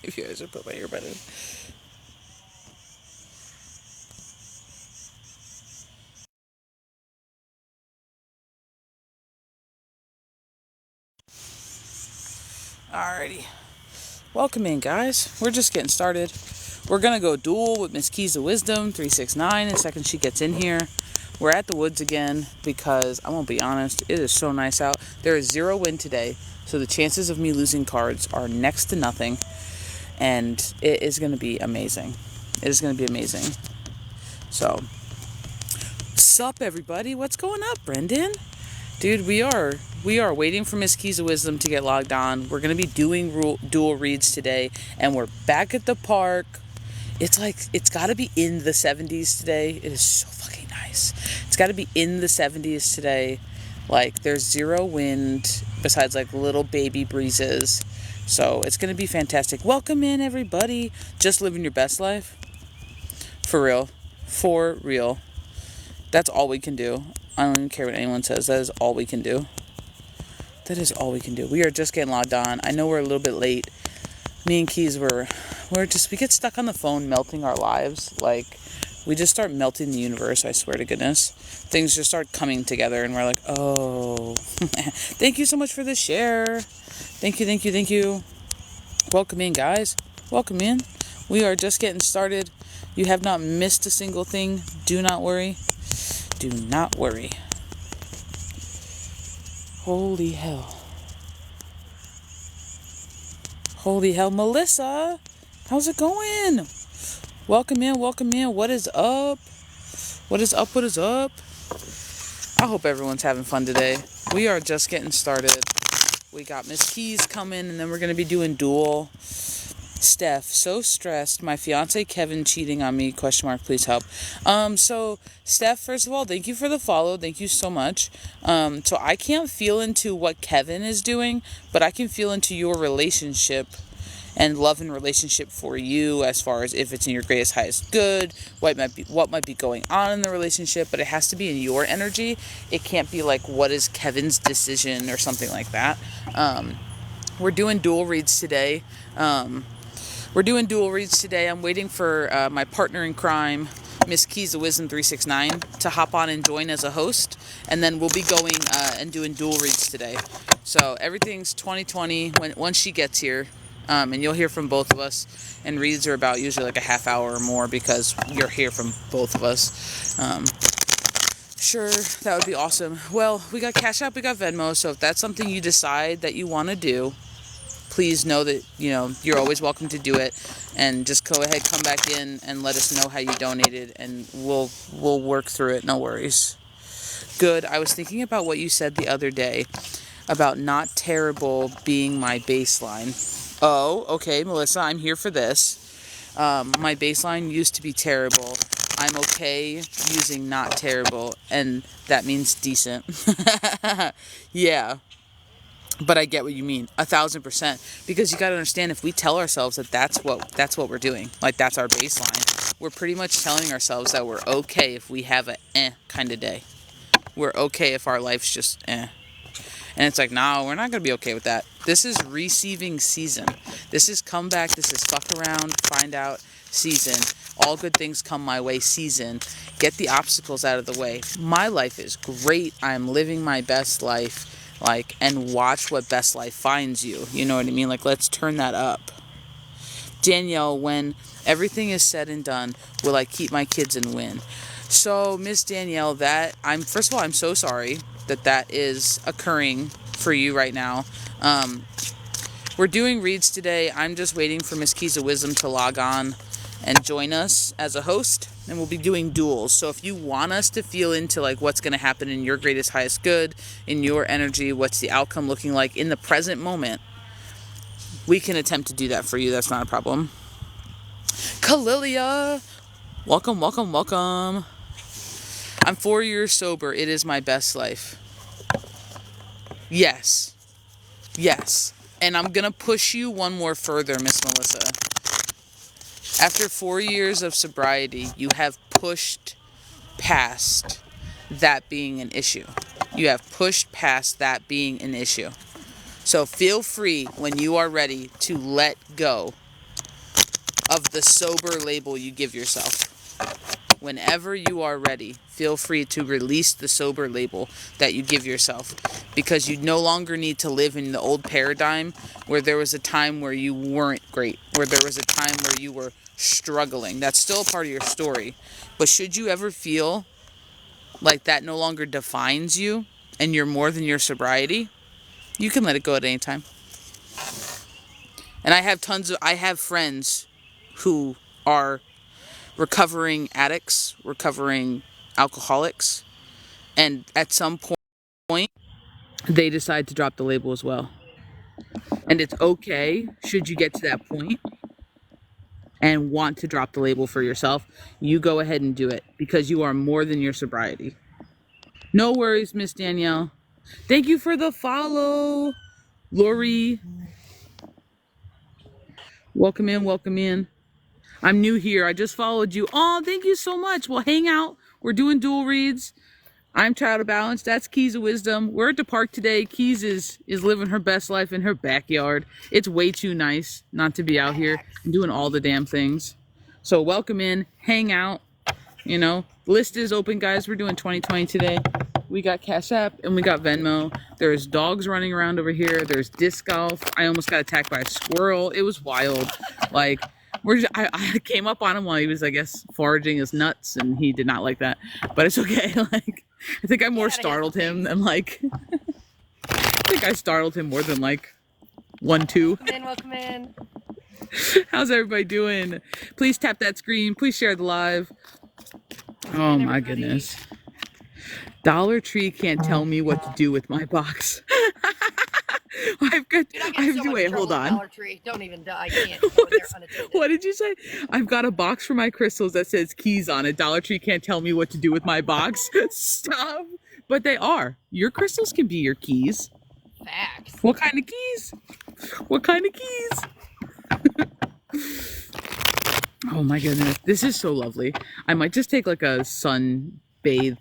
If you guys would put my earbud in. Alrighty. Welcome in, guys. We're just getting started. We're going to go duel with Miss Keys of Wisdom 369 the second she gets in here. We're at the woods again because, I won't be honest, it is so nice out. There is 0 wind today, so the chances of me losing cards are next to nothing. And it is going to be amazing. It is going to be amazing. So, sup, everybody? What's going up, Brendan? Dude, we are waiting for Miss Keys of Wisdom to get logged on. We're going to be doing dual reads today, and we're back at the park. It's got to be in the 70s today. It is so fucking nice. It's got to be in the 70s today. Like, there's 0 wind besides, like, little baby breezes. So, it's going to be fantastic. Welcome in, everybody. Just living your best life. For real. For real. That's all we can do. I don't even care what anyone says. That is all we can do. That is all we can do. We are just getting logged on. I know we're a little bit late. Me and Keys, we get stuck on the phone melting our lives. Like, we just start melting the universe, I swear to goodness. Things just start coming together and we're like, oh. Thank you so much for the share. Thank you, thank you, thank you. Welcome in, guys. Welcome in. We are just getting started. You have not missed a single thing. Do not worry. Do not worry. Holy hell. Holy hell. Melissa, how's it going? Welcome in, welcome in. What is up? What is up, what is up? I hope everyone's having fun today. We are just getting started. We got Miss Keys coming, and then we're going to be doing duel. Steph, so stressed. My fiance Kevin cheating on me, ? Please help. So Steph, first of all, thank you for the follow. Thank you so much. So I can't feel into what Kevin is doing, but I can feel into your relationship and love and relationship for you, as far as if it's in your greatest highest good, what might be going on in the relationship, but it has to be in your energy. It can't be like, what is Kevin's decision or something like that. We're doing dual reads today. I'm waiting for my partner in crime, Miss Keys of Wisdom 369, to hop on and join as a host. And then we'll be going and doing dual reads today. So everything's 2020 once she gets here. And you'll hear from both of us. And reads are about usually like a half hour or more because you'll hear from both of us. Sure, that would be awesome. Well, we got Cash App, we got Venmo. So if that's something you decide that you want to do, please know that, you're always welcome to do it, and just go ahead, come back in and let us know how you donated, and we'll work through it. No worries. Good. I was thinking about what you said the other day about not terrible being my baseline. Oh, okay, Melissa, I'm here for this. My baseline used to be terrible. I'm okay using not terrible, and that means decent. Yeah. But I get what you mean, 1,000%. Because you got to understand, if we tell ourselves that that's what we're doing, like that's our baseline, we're pretty much telling ourselves that we're okay if we have a kind of day. We're okay if our life's just And it's like, no, we're not going to be okay with that. This is receiving season. This is come back. This is fuck around, find out season. All good things come my way season. Get the obstacles out of the way. My life is great. I'm living my best life. And watch what best life finds you. You know what I mean? Let's turn that up. Danielle, when everything is said and done, will I keep my kids and win? So, Miss Danielle, first of all, I'm so sorry that is occurring for you right now. We're doing reads today. I'm just waiting for Miss Keys of Wisdom to log on and join us as a host, and we'll be doing duels. So if you want us to feel into what's going to happen in your greatest highest good, in your energy, what's the outcome looking like in the present moment, we can attempt to do that for you. That's not a problem. Kalilia, welcome, welcome, welcome. I'm 4 years sober. It is my best life. Yes. And I'm going to push you one more further, Miss Melissa. After 4 years of sobriety, you have pushed past that being an issue. You have pushed past that being an issue. So feel free when you are ready to let go of the sober label you give yourself. Whenever you are ready, feel free to release the sober label that you give yourself, because you no longer need to live in the old paradigm where there was a time where you weren't great, where there was a time where you were struggling. That's still a part of your story. But should you ever feel like that no longer defines you and you're more than your sobriety, you can let it go at any time. And I have friends who are recovering addicts, recovering alcoholics, and at some point they decide to drop the label as well. And it's okay should you get to that point and want to drop the label for yourself. You go ahead and do it, because you are more than your sobriety. No worries, Miss Danielle. Thank you for the follow, Lori. Welcome in, welcome in. I'm new here. I just followed you. Oh, thank you so much. Well, hang out. We're doing dual reads. I'm ChildOfBalance. That's Keys of Wisdom. We're at the park today. Keys is living her best life in her backyard. It's way too nice not to be out here and doing all the damn things. So welcome in. Hang out. You know, list is open, guys. We're doing 2020 today. We got Cash App and we got Venmo. There's dogs running around over here. There's disc golf. I almost got attacked by a squirrel. It was wild. Like, I came up on him while he was, I guess, foraging his nuts, and he did not like that. But it's okay. Like, I think I more startled him than like. I think I startled him more than like 1, 2. Welcome in. How's everybody doing? Please tap that screen. Please share the live. Oh my goodness. Dollar Tree can't tell me what to do with my box. Wait, hold on. Dollar Tree. Don't even die. I can't go there unattended. What did you say? I've got a box for my crystals that says keys on it. Dollar Tree can't tell me what to do with my box. Stop. But they are. Your crystals can be your keys. Facts. What kind of keys? What kind of keys? Oh my goodness. This is so lovely. I might just take like a sun bathe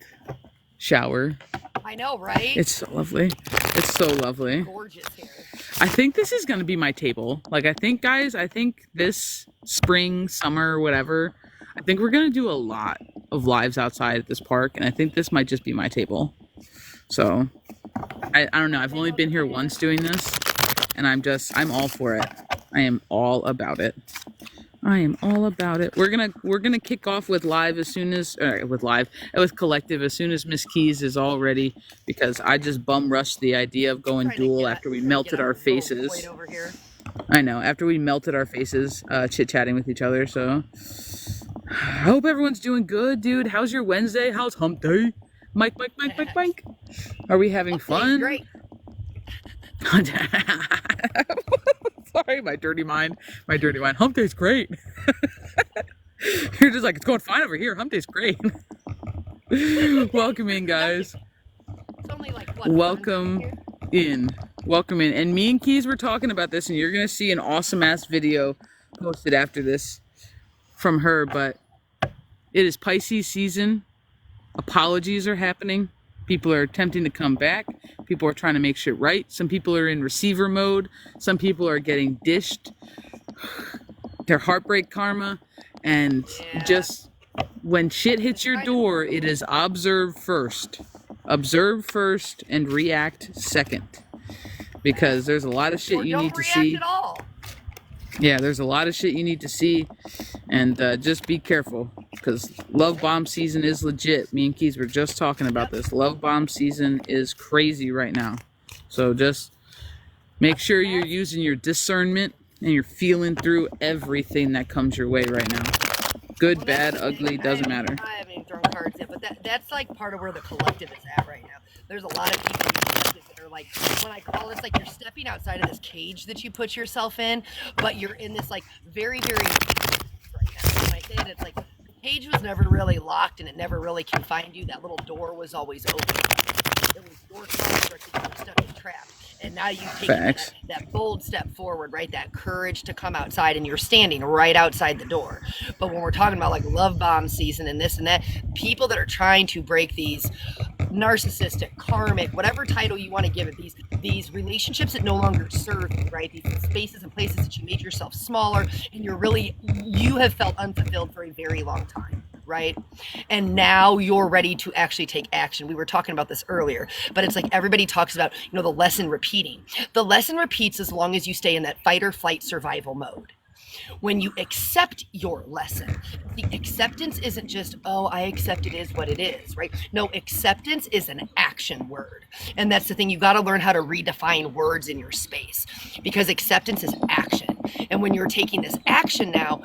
shower. I know, right? It's so lovely. It's so lovely. Gorgeous here. I think this is going to be my table. Like, I think, guys, this spring, summer, whatever, I think we're going to do a lot of lives outside at this park. And I think this might just be my table. So, I don't know. I've only been here once doing this. And I'm all for it. I am all about it. I am all about it. We're gonna kick off with live as soon as with collective as soon as Miss Keys is all ready, because I just bum rushed the idea of going dual after we melted our faces. I know, after we melted our faces, chit chatting with each other. So I hope everyone's doing good, dude. How's your Wednesday? How's hump day? Mike. Are we having fun? Great. Sorry, my dirty mind. Hump day's great. You're just like, it's going fine over here. Hump day's great. Welcome in, guys. It's only like, what, Welcome in. And me and Keys were talking about this, and you're going to see an awesome ass video posted after this from her. But it is Pisces season. Apologies are happening. People are attempting to come back. People are trying to make shit right. Some people are in receiver mode. Some people are getting dished. Their heartbreak karma. And just when shit hits your door, it is observe first. Observe first and react second. Because there's a lot of shit you need to see. At all. Yeah, there's a lot of shit you need to see. And just be careful. Because love bomb season is legit. Me and Keys were just talking about this. Love bomb season is crazy right now. So just make sure you're using your discernment and you're feeling through everything that comes your way right now. Good, bad, ugly, doesn't matter. I haven't even thrown cards yet, but that's like part of where the collective is at right now. There's a lot of people that are like, when I call this, like, you're stepping outside of this cage that you put yourself in, but you're in this like very, very right now. When I say it, it's like cage was never really locked and it never really confined you. That little door was always open. It was your construct that you were stuck and trapped. And now you take that bold step forward, right? That courage to come outside, and you're standing right outside the door. But when we're talking about like love bomb season and this and that, people that are trying to break these narcissistic, karmic, whatever title you want to give it, these relationships that no longer serve you, right? These spaces and places that you made yourself smaller, and you have felt unfulfilled for a very long time, right? And now you're ready to actually take action. We were talking about this earlier, but it's like everybody talks about, the lesson repeating. The lesson repeats as long as you stay in that fight or flight survival mode. When you accept your lesson, the acceptance isn't just, oh, I accept it is what it is, right? No, acceptance is an action word. And that's the thing. You got to learn how to redefine words in your space, because acceptance is action. And when you're taking this action now,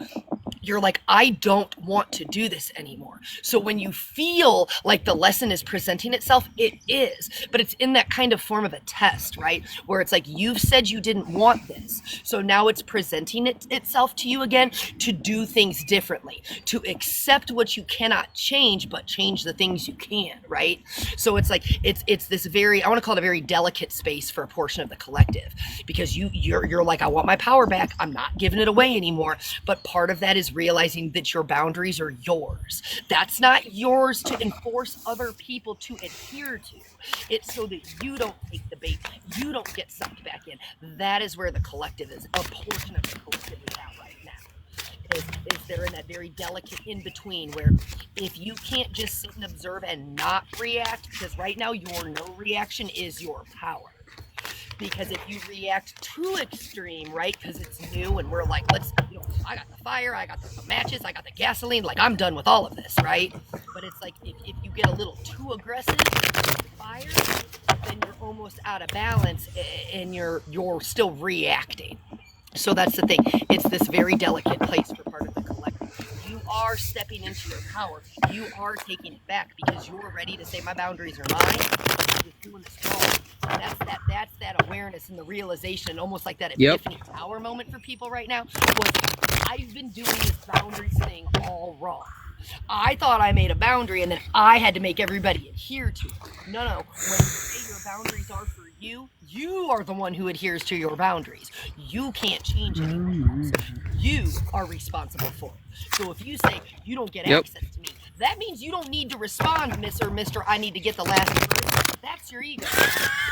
you're like, I don't want to do this anymore. So when you feel like the lesson is presenting itself, it is, but it's in that kind of form of a test, right? Where it's like, you've said you didn't want this. So now it's presenting itself to you again to do things differently, to accept what you cannot change, but change the things you can, right? So it's like, it's this very, I want to call it a very delicate space for a portion of the collective, because you're like, I want my power back. I'm not giving it away anymore. But part of that is realizing that your boundaries are yours. That's not yours to enforce other people to adhere to. It's so that you don't take the bait, you don't get sucked back in. That is where the collective is, a portion of the collective is at right now. Is they're in that very delicate in between, where if you can't just sit and observe and not react, because right now your no reaction is your power. Because if you react too extreme, right, because it's new and we're like, I got the fire, I got the matches, I got the gasoline, like I'm done with all of this, right? But it's like, if you get a little too aggressive with the fire, then you're almost out of balance and you're still reacting. So that's the thing. It's this very delicate place for part of the collective. You are stepping into your power. You are taking it back because you're ready to say, my boundaries are mine. I'm just doing this wrong. That's that awareness and the realization, almost like that epiphany power moment for people right now. Was, I've been doing this boundaries thing all wrong. I thought I made a boundary and then I had to make everybody adhere to it. No. When you say your boundaries are for you, you are the one who adheres to your boundaries. You can't change anyone else. You are responsible for it. So if you say you don't get access to me, that means you don't need to respond, Miss or Mr. I need to get the last word. That's your ego.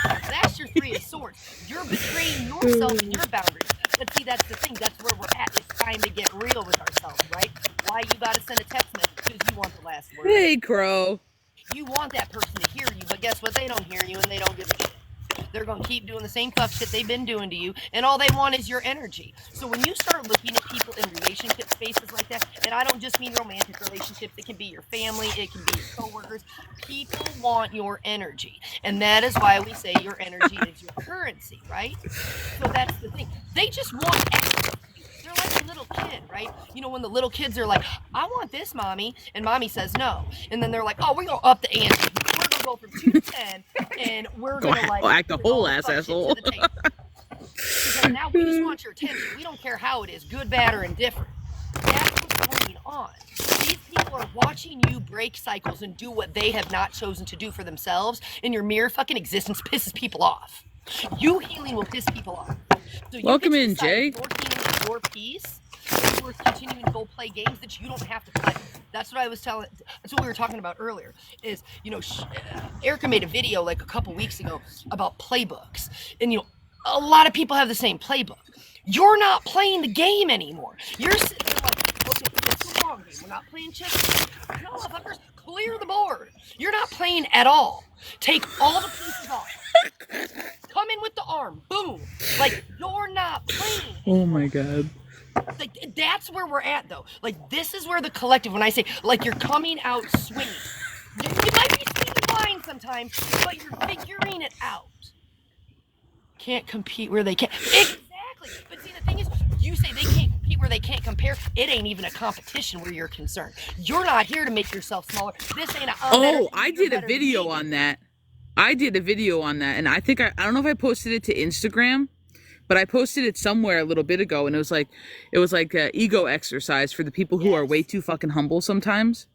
That's your 3 of Swords. You're betraying yourself and your boundaries. But see, that's the thing. That's where we're at. It's time to get real with ourselves, right? Why you got to send a text message? Because you want the last word. Hey, Crow. You want that person to hear you, but guess what? They don't hear you and they don't give a shit. They're going to keep doing the same fuck shit they've been doing to you, and all they want is your energy. So when you start looking at people in relationship spaces like that, and I don't just mean romantic relationships, it can be your family, it can be your coworkers, people want your energy. And that is why we say your energy is your currency, right? So that's the thing. They just want access. They're like a little kid, right? When the little kids are like, I want this, mommy, and mommy says no. And then they're like, oh, we're going to up the ante. We're going to go from 2 to 10, and we're going to act a whole ass asshole. Because now we just want your attention. We don't care how it is, good, bad, or indifferent. That's what's going on. These people are watching you break cycles and do what they have not chosen to do for themselves, and your mere fucking existence pisses people off. You healing will piss people off. So welcome in, Jay. You're healing your peace, and you're continuing to go play games that you don't have to play. That's what I was telling. That's what we were talking about earlier. Is Erika made a video like a couple weeks ago about playbooks, and a lot of people have the same playbook. You're not playing the game anymore. You're sitting there like, okay, it's a long game. We're not playing chess. No, motherfuckers, clear the board. You're not playing at all. Take all the pieces off. Come in with the arm. Boom. Like, you're not playing. Oh my God. Like, that's where we're at, though. Like, this is where the collective, when I say, like, you're coming out swinging. You might be swinging blind sometimes, but you're figuring it out. Can't compete where they can't. Exactly. But see, the thing is, you say they can't compete where they can't compare. It ain't even a competition where you're concerned. You're not here to make yourself smaller. This ain't I did a video on that. And I think I don't know if I posted it to Instagram, but I posted it somewhere a little bit ago, and it was like an ego exercise for the people who are way too fucking humble sometimes.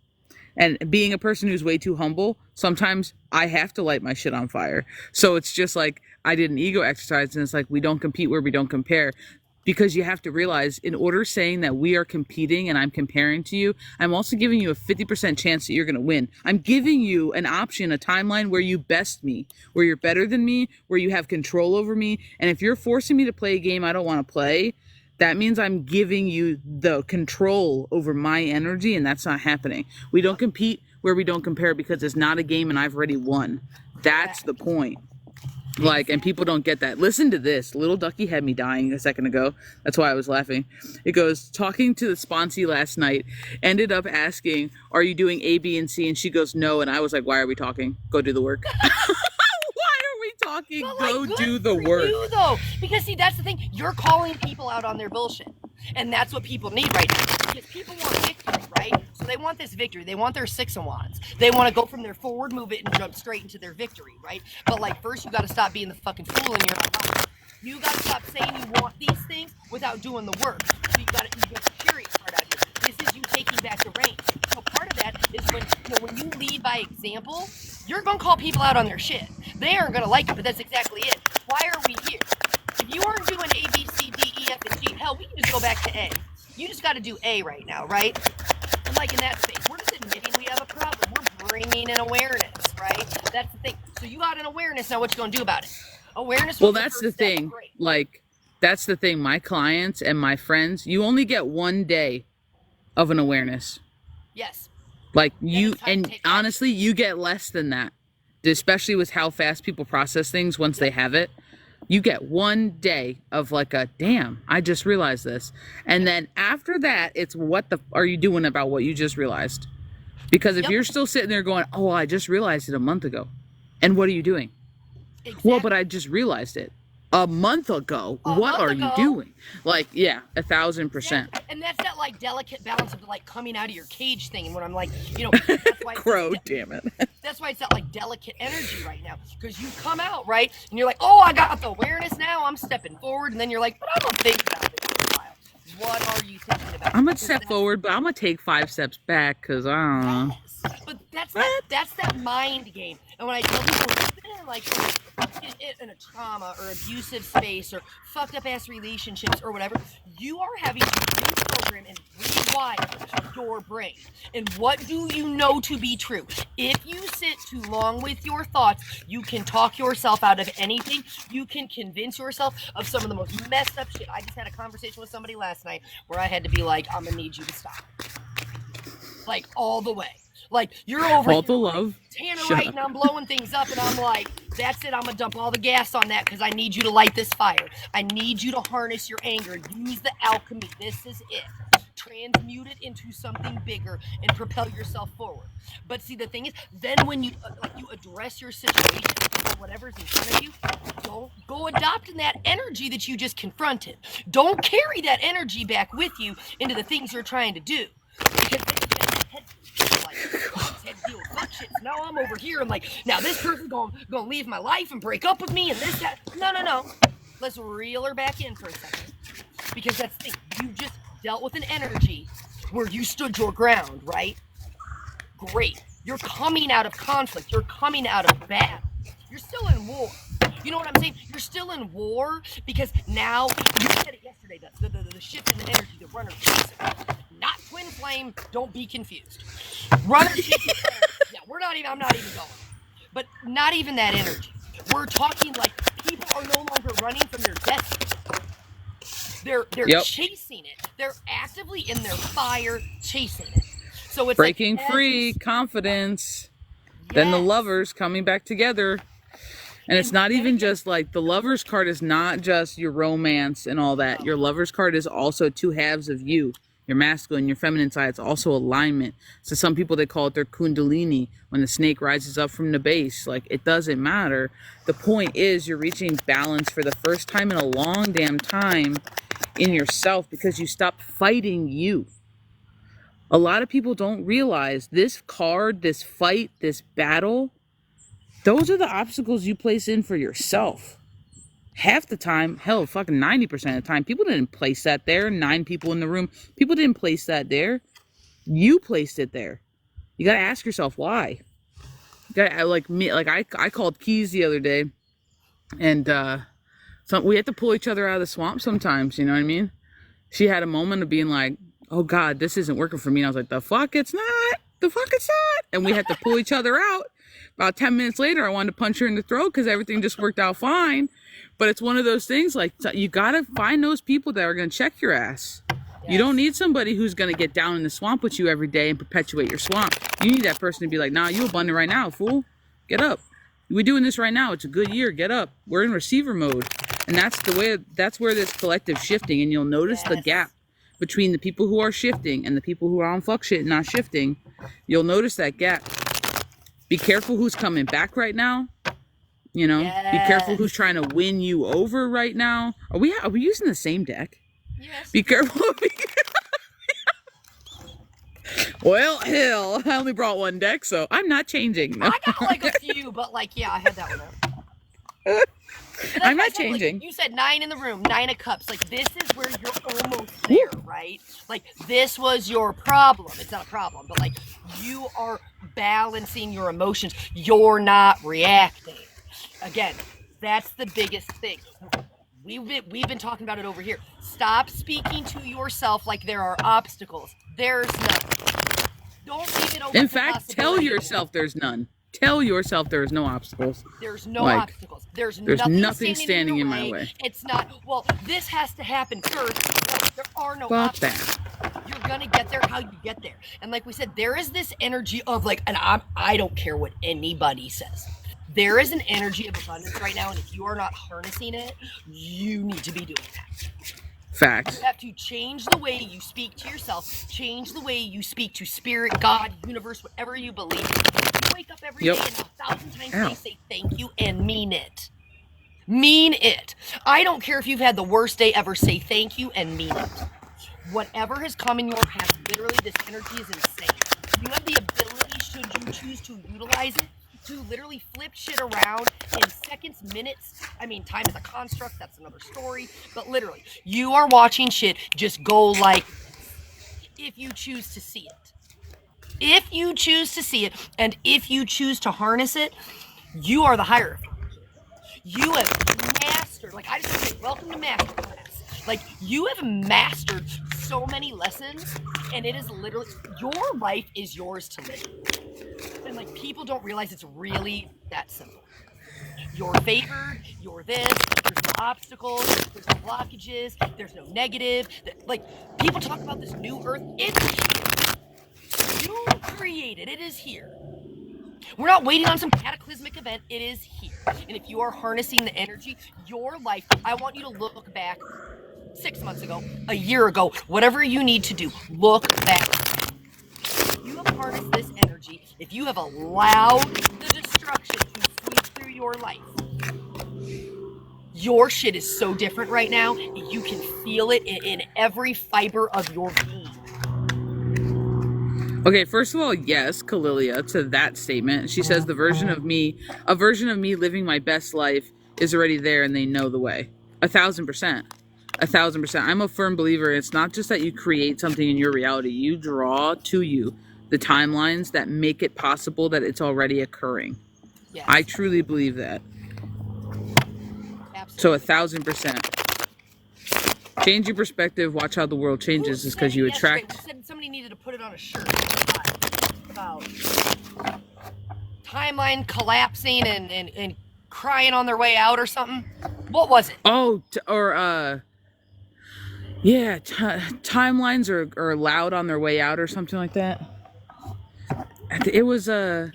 And being a person who's way too humble, sometimes I have to light my shit on fire. So it's just like, I did an ego exercise, and it's like, we don't compete where we don't compare. because you have to realize, in order saying that we are competing and I'm comparing to you, I'm also giving you a 50% chance that you're going to win. I'm giving you an option, a timeline where you best me, where you're better than me, where you have control over me. And if you're forcing me to play a game I don't want to play, that means I'm giving you the control over my energy, and that's not happening. We don't compete where we don't compare, because it's not a game and I've already won. That's the point. Like, and people don't get that. Listen to this. Little Ducky had me dying a second ago. That's why I was laughing. It goes, talking to the sponsee last night, ended up asking, are you doing A, B, and C? And she goes, no. And I was like, why are we talking? Go do the work. Why are we talking? But, Go like, do the good for work. you, though, because see, that's the thing. You're calling people out on their bullshit, and that's what people need right now. Because people want victory, right? So they want this victory. They want their 6 of Wands. They want to go from their forward movement and jump straight into their victory, right? But like, first you got to stop being the fucking fool in your own mind. You got to stop saying you want these things without doing the work. So you got to get the curious part out of you. This is you taking back the reins. So part of that is when you lead by example, you're gonna call people out on their shit. They aren't gonna like it, but that's exactly it. Why are we here? If you aren't doing A, B, C, D, E, F, and G, hell, we can just go back to A. You just got to do A right now, right? And like in that space, we're just admitting we have a problem. We're bringing in awareness, right? That's the thing. So you got an awareness. Now, what you gonna do about it? Awareness. Well, that's the thing. Like, that's the thing. My clients and my friends, you only get one day of an awareness. Yes. Like, you, and honestly, you get less than that, especially with how fast people process things once they have it. You get one day of like a, damn, I just realized this. And then after that, it's what the are you doing about what you just realized? Because if you're still sitting there going, oh, I just realized it a month ago. And what are you doing? Exactly. Well, but I just realized it a month ago. What are you doing? Like, yeah, 1,000%. Yeah. And that's that like delicate balance of like coming out of your cage thing. And when I'm like, you know, that's why Crow, damn it. That's why it's that like delicate energy right now. Because you come out, right? And you're like, oh, I got the awareness now. I'm stepping forward. And then you're like, but I'm going to think about it for a while. What are you thinking about? I'm going to step forward, but I'm going to take 5 steps back because I don't know. Yes. But that's that mind game. And when I tell people who've been in like in a trauma or abusive space or fucked up ass relationships or whatever, you are having to reprogram and rewire your brain. And what do you know to be true? If you sit too long with your thoughts, you can talk yourself out of anything. You can convince yourself of some of the most messed up shit. I just had a conversation with somebody last night where I had to be like, I'm gonna need you to stop. Like, all the way. Like, you're over all the love. Tanner right, and I'm blowing things up, and I'm like, that's it, I'm gonna dump all the gas on that because I need you to light this fire. I need you to harness your anger. Use the alchemy. This is it. Transmute it into something bigger and propel yourself forward. But see, the thing is, then when you you address your situation, whatever's in front of you, don't go adopting that energy that you just confronted. Don't carry that energy back with you into the things you're trying to do. Because now I'm over here and like, now this person's gonna leave my life and break up with me and this, that. No. Let's reel her back in for a second. Because that's the thing. You just dealt with an energy where you stood your ground, right? Great. You're coming out of conflict. You're coming out of battle. You're still in war. You know what I'm saying? You're still in war because now, you said it yesterday, the shift in the energy, the runner chasing. Not twin flame, don't be confused. Runner chasing energy. Yeah, I'm not even going. But not even that energy. We're talking like people are no longer running from their destiny. They're chasing it. They're actively in their fire chasing it. So it's breaking like free, confidence. Yes. Then the lovers coming back together. And it's not even just like the lover's card is not just your romance and all that. Your lover's card is also 2 halves of you. Your masculine, your feminine side. It's also alignment. So some people, they call it their kundalini. When the snake rises up from the base, like, it doesn't matter. The point is you're reaching balance for the first time in a long damn time in yourself because you stopped fighting you. A lot of people don't realize this card, this fight, this battle, those are the obstacles you place in for yourself. Half the time, hell, fucking 90% of the time, people didn't place that there. 9 people in the room. People didn't place that there. You placed it there. You got to ask yourself why. You gotta, like me, like I called Keys the other day, and So we have to pull each other out of the swamp sometimes, you know what I mean? She had a moment of being like, oh God, this isn't working for me. And I was like, the fuck it's not. The fuck it's not. And we had to pull each other out. About 10 minutes later, I wanted to punch her in the throat because everything just worked out fine. But it's one of those things, like, you got to find those people that are going to check your ass. Yes. You don't need somebody who's going to get down in the swamp with you every day and perpetuate your swamp. You need that person to be like, nah, you abundant right now, fool. Get up. We're doing this right now. It's a good year. Get up. We're in receiver mode. And that's where this collective shifting. And you'll notice the gap between the people who are shifting and the people who are on fuck shit and not shifting. You'll notice that gap. Be careful who's coming back right now. You know, be careful who's trying to win you over right now. Are we using the same deck? Yes. Be careful. Well, hell, I only brought one deck, so I'm not changing. No. I got like a few, but like, yeah, I had that one up. I'm not changing. Like, you said 9 in the room, 9 of cups. Like, this is where you're almost there, right? Like, this was your problem. It's not a problem, but like, you are balancing your emotions. You're not reacting. Again, that's the biggest thing. We've been talking about it over here. Stop speaking to yourself like there are obstacles. There's none. Don't leave it open. In fact, tell yourself there's none. Tell yourself there's no obstacles. There's no obstacles. There's nothing standing in my way. It's not, well, this has to happen first. There are no obstacles. You're gonna get there how you get there. And like we said, there is this energy of like, and I don't care what anybody says. There is an energy of abundance right now, and if you are not harnessing it, you need to be doing that. Facts. You have to change the way you speak to yourself, change the way you speak to spirit, God, universe, whatever you believe. You wake up every day and 1,000 times a day say thank you and mean it. Mean it. I don't care if you've had the worst day ever, say thank you and mean it. Whatever has come in your path, literally this energy is insane. You have the ability, should you choose to utilize it, to literally flip shit around in seconds, minutes. I mean, time is a construct, that's another story. But literally, you are watching shit just go like, if you choose to see it. If you choose to see it, and if you choose to harness it, you are the hierophant. You have mastered, like I just say, welcome to master class. Like, you have mastered so many lessons, and it is literally, your life is yours to live. And like, people don't realize it's really that simple. You're favored, you're this, there's no obstacles, there's no blockages, there's no negative. Like, people talk about this new earth, it's here. You created it, is here. We're not waiting on some cataclysmic event, it is here. And if you are harnessing the energy, your life, I want you to look back 6 months ago, a year ago, whatever you need to do, look back. You have harnessed this energy. If you have allowed the destruction to sweep through your life, your shit is so different right now. You can feel it in every fiber of your being. Okay, first of all, yes, Kalilia, to that statement. She says a version of me living my best life is already there and they know the way. 1,000%. 1,000%. I'm a firm believer. It's not just that you create something in your reality. You draw to you the timelines that make it possible that it's already occurring. Yes. I truly believe that. Absolutely. So 1,000%. Change your perspective. Watch how the world changes. Is because you attract. Said somebody needed to put it on a shirt about timeline collapsing and crying on their way out or something. What was it? Yeah, timelines are loud on their way out or something like that. It was was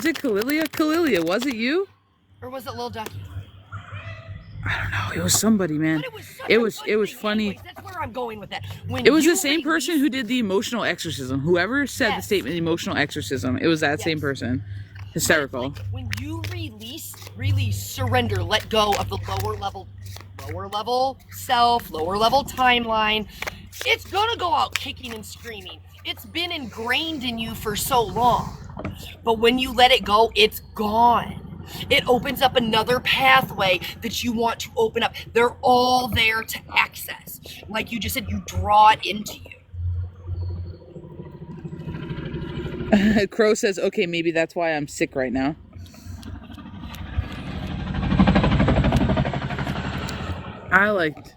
it Kalilia? Kalilia, was it you? Or was it Lil Ducky? I don't know. It was somebody, man. It was funny. Anyways, that's where I'm going with that. It was the same person who did the emotional exorcism. Whoever said the statement, emotional exself, it was that same person. Hysterical. Like, when you release, surrender, let go of the lower level self, lower level timeline, it's gonna go out kicking and screaming. It's been ingrained in you for so long. But when you let it go, it's gone. It opens up another pathway that you want to open up. They're all there to access. Like you just said, you draw it into you. Crow says, okay, maybe that's why I'm sick right now. I liked.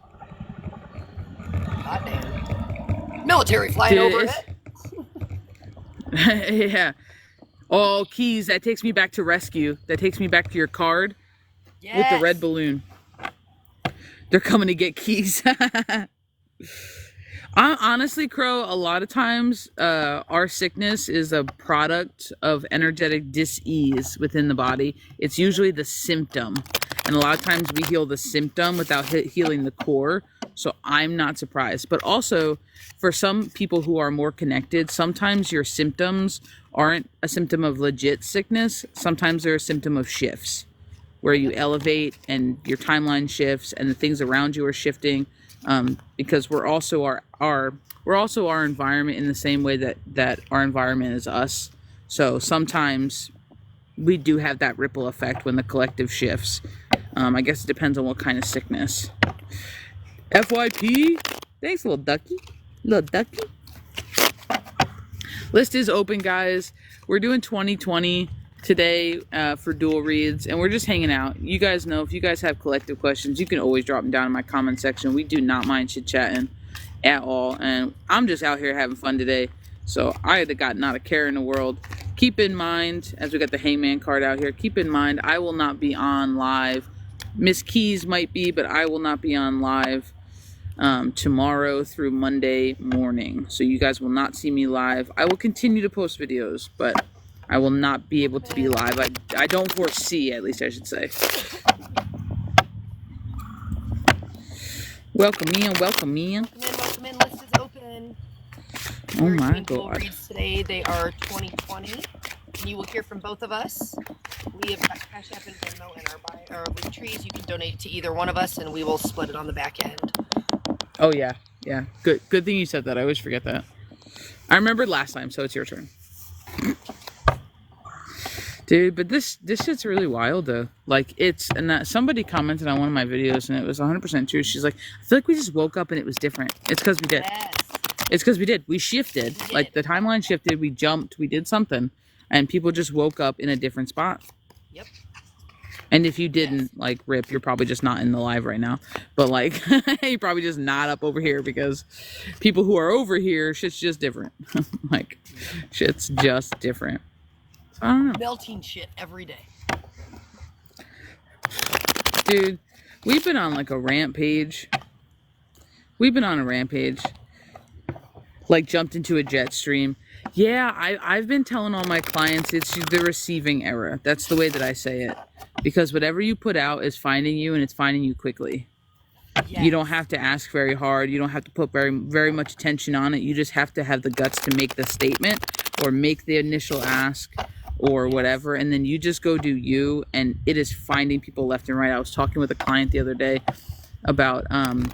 Hot damn. Military flying overhead. Yeah. Oh, keys. That takes me back to rescue. That takes me back to your card with the red balloon. They're coming to get keys. Honestly, Crow, a lot of times our sickness is a product of energetic dis-ease within the body. It's usually the symptom. And a lot of times we heal the symptom without healing the core. So I'm not surprised. But also, for some people who are more connected, sometimes your symptoms aren't a symptom of legit sickness. Sometimes they're a symptom of shifts, where you elevate and your timeline shifts and the things around you are shifting. Because we're also our environment in the same way that our environment is us. So sometimes we do have that ripple effect when the collective shifts. I guess it depends on what kind of sickness. FYP, thanks, little ducky. List is open, guys. We're doing 2020 today for dual reads, and we're just hanging out. You guys know, if you guys have collective questions, you can always drop them down in my comment section. We do not mind chit-chatting at all, and I'm just out here having fun today, so I got not a care in the world. Keep in mind, as we got the Hangman card out here, keep in mind I will not be on live. Miss Keys might be, but I will not be on live tomorrow through Monday morning, so you guys will not see me live. I will continue to post videos, but I will not be able to be live. I don't foresee, at least I should say. Welcome in. Welcome in. List is open. Oh my God. Reads today. They are 2020. And you will hear from both of us. We have got Cash App and Venmo in our link trees. You can donate to either one of us, and we will split it on the back end. Oh yeah. Good thing you said that. I always forget that. I remembered last time, so it's your turn. Dude, but this shit's really wild though. Like, somebody commented on one of my videos and it was 100% true. She's like, I feel like we just woke up and it was different. It's because we did. Yes. It's because we did. We shifted. Like, the timeline shifted. We jumped. We did something. And people just woke up in a different spot. Yep. And if you didn't, like, rip, you're probably just not in the live right now. But, like, you're probably just not up over here because people who are over here, shit's just different. Like, shit's just different. I don't know. Melting shit every day. Dude, we've been on like a rampage. Like, jumped into a jet stream. Yeah, I've been telling all my clients it's the receiving era. That's the way that I say it. Because whatever you put out is finding you, and it's finding you quickly. Yes. You don't have to ask very hard. You don't have to put very, very much attention on it. You just have to have the guts to make the statement or make the initial ask or whatever, and then you just go do you, and it is finding people left and right. I was talking with a client the other day about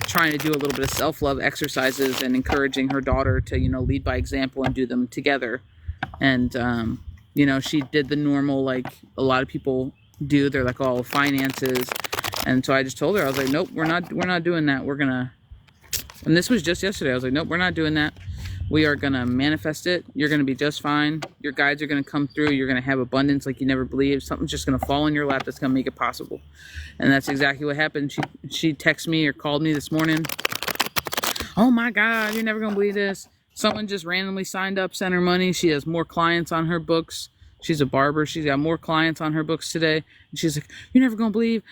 trying to do a little bit of self-love exercises and encouraging her daughter to, lead by example and do them together. And she did the normal, like a lot of people do. They're like, oh, finances. And so I just told her, I was like, nope, we're not doing that. And this was just yesterday. I was like, nope, we're not doing that. We are going to manifest it. You're going to be just fine. Your guides are going to come through. You're going to have abundance like you never believed. Something's just going to fall in your lap that's going to make it possible. And that's exactly what happened. She texted me or called me this morning. Oh my God, you're never going to believe this. Someone just randomly signed up, sent her money. She has more clients on her books. She's a barber. She's got more clients on her books today. And she's like, you're never going to believe.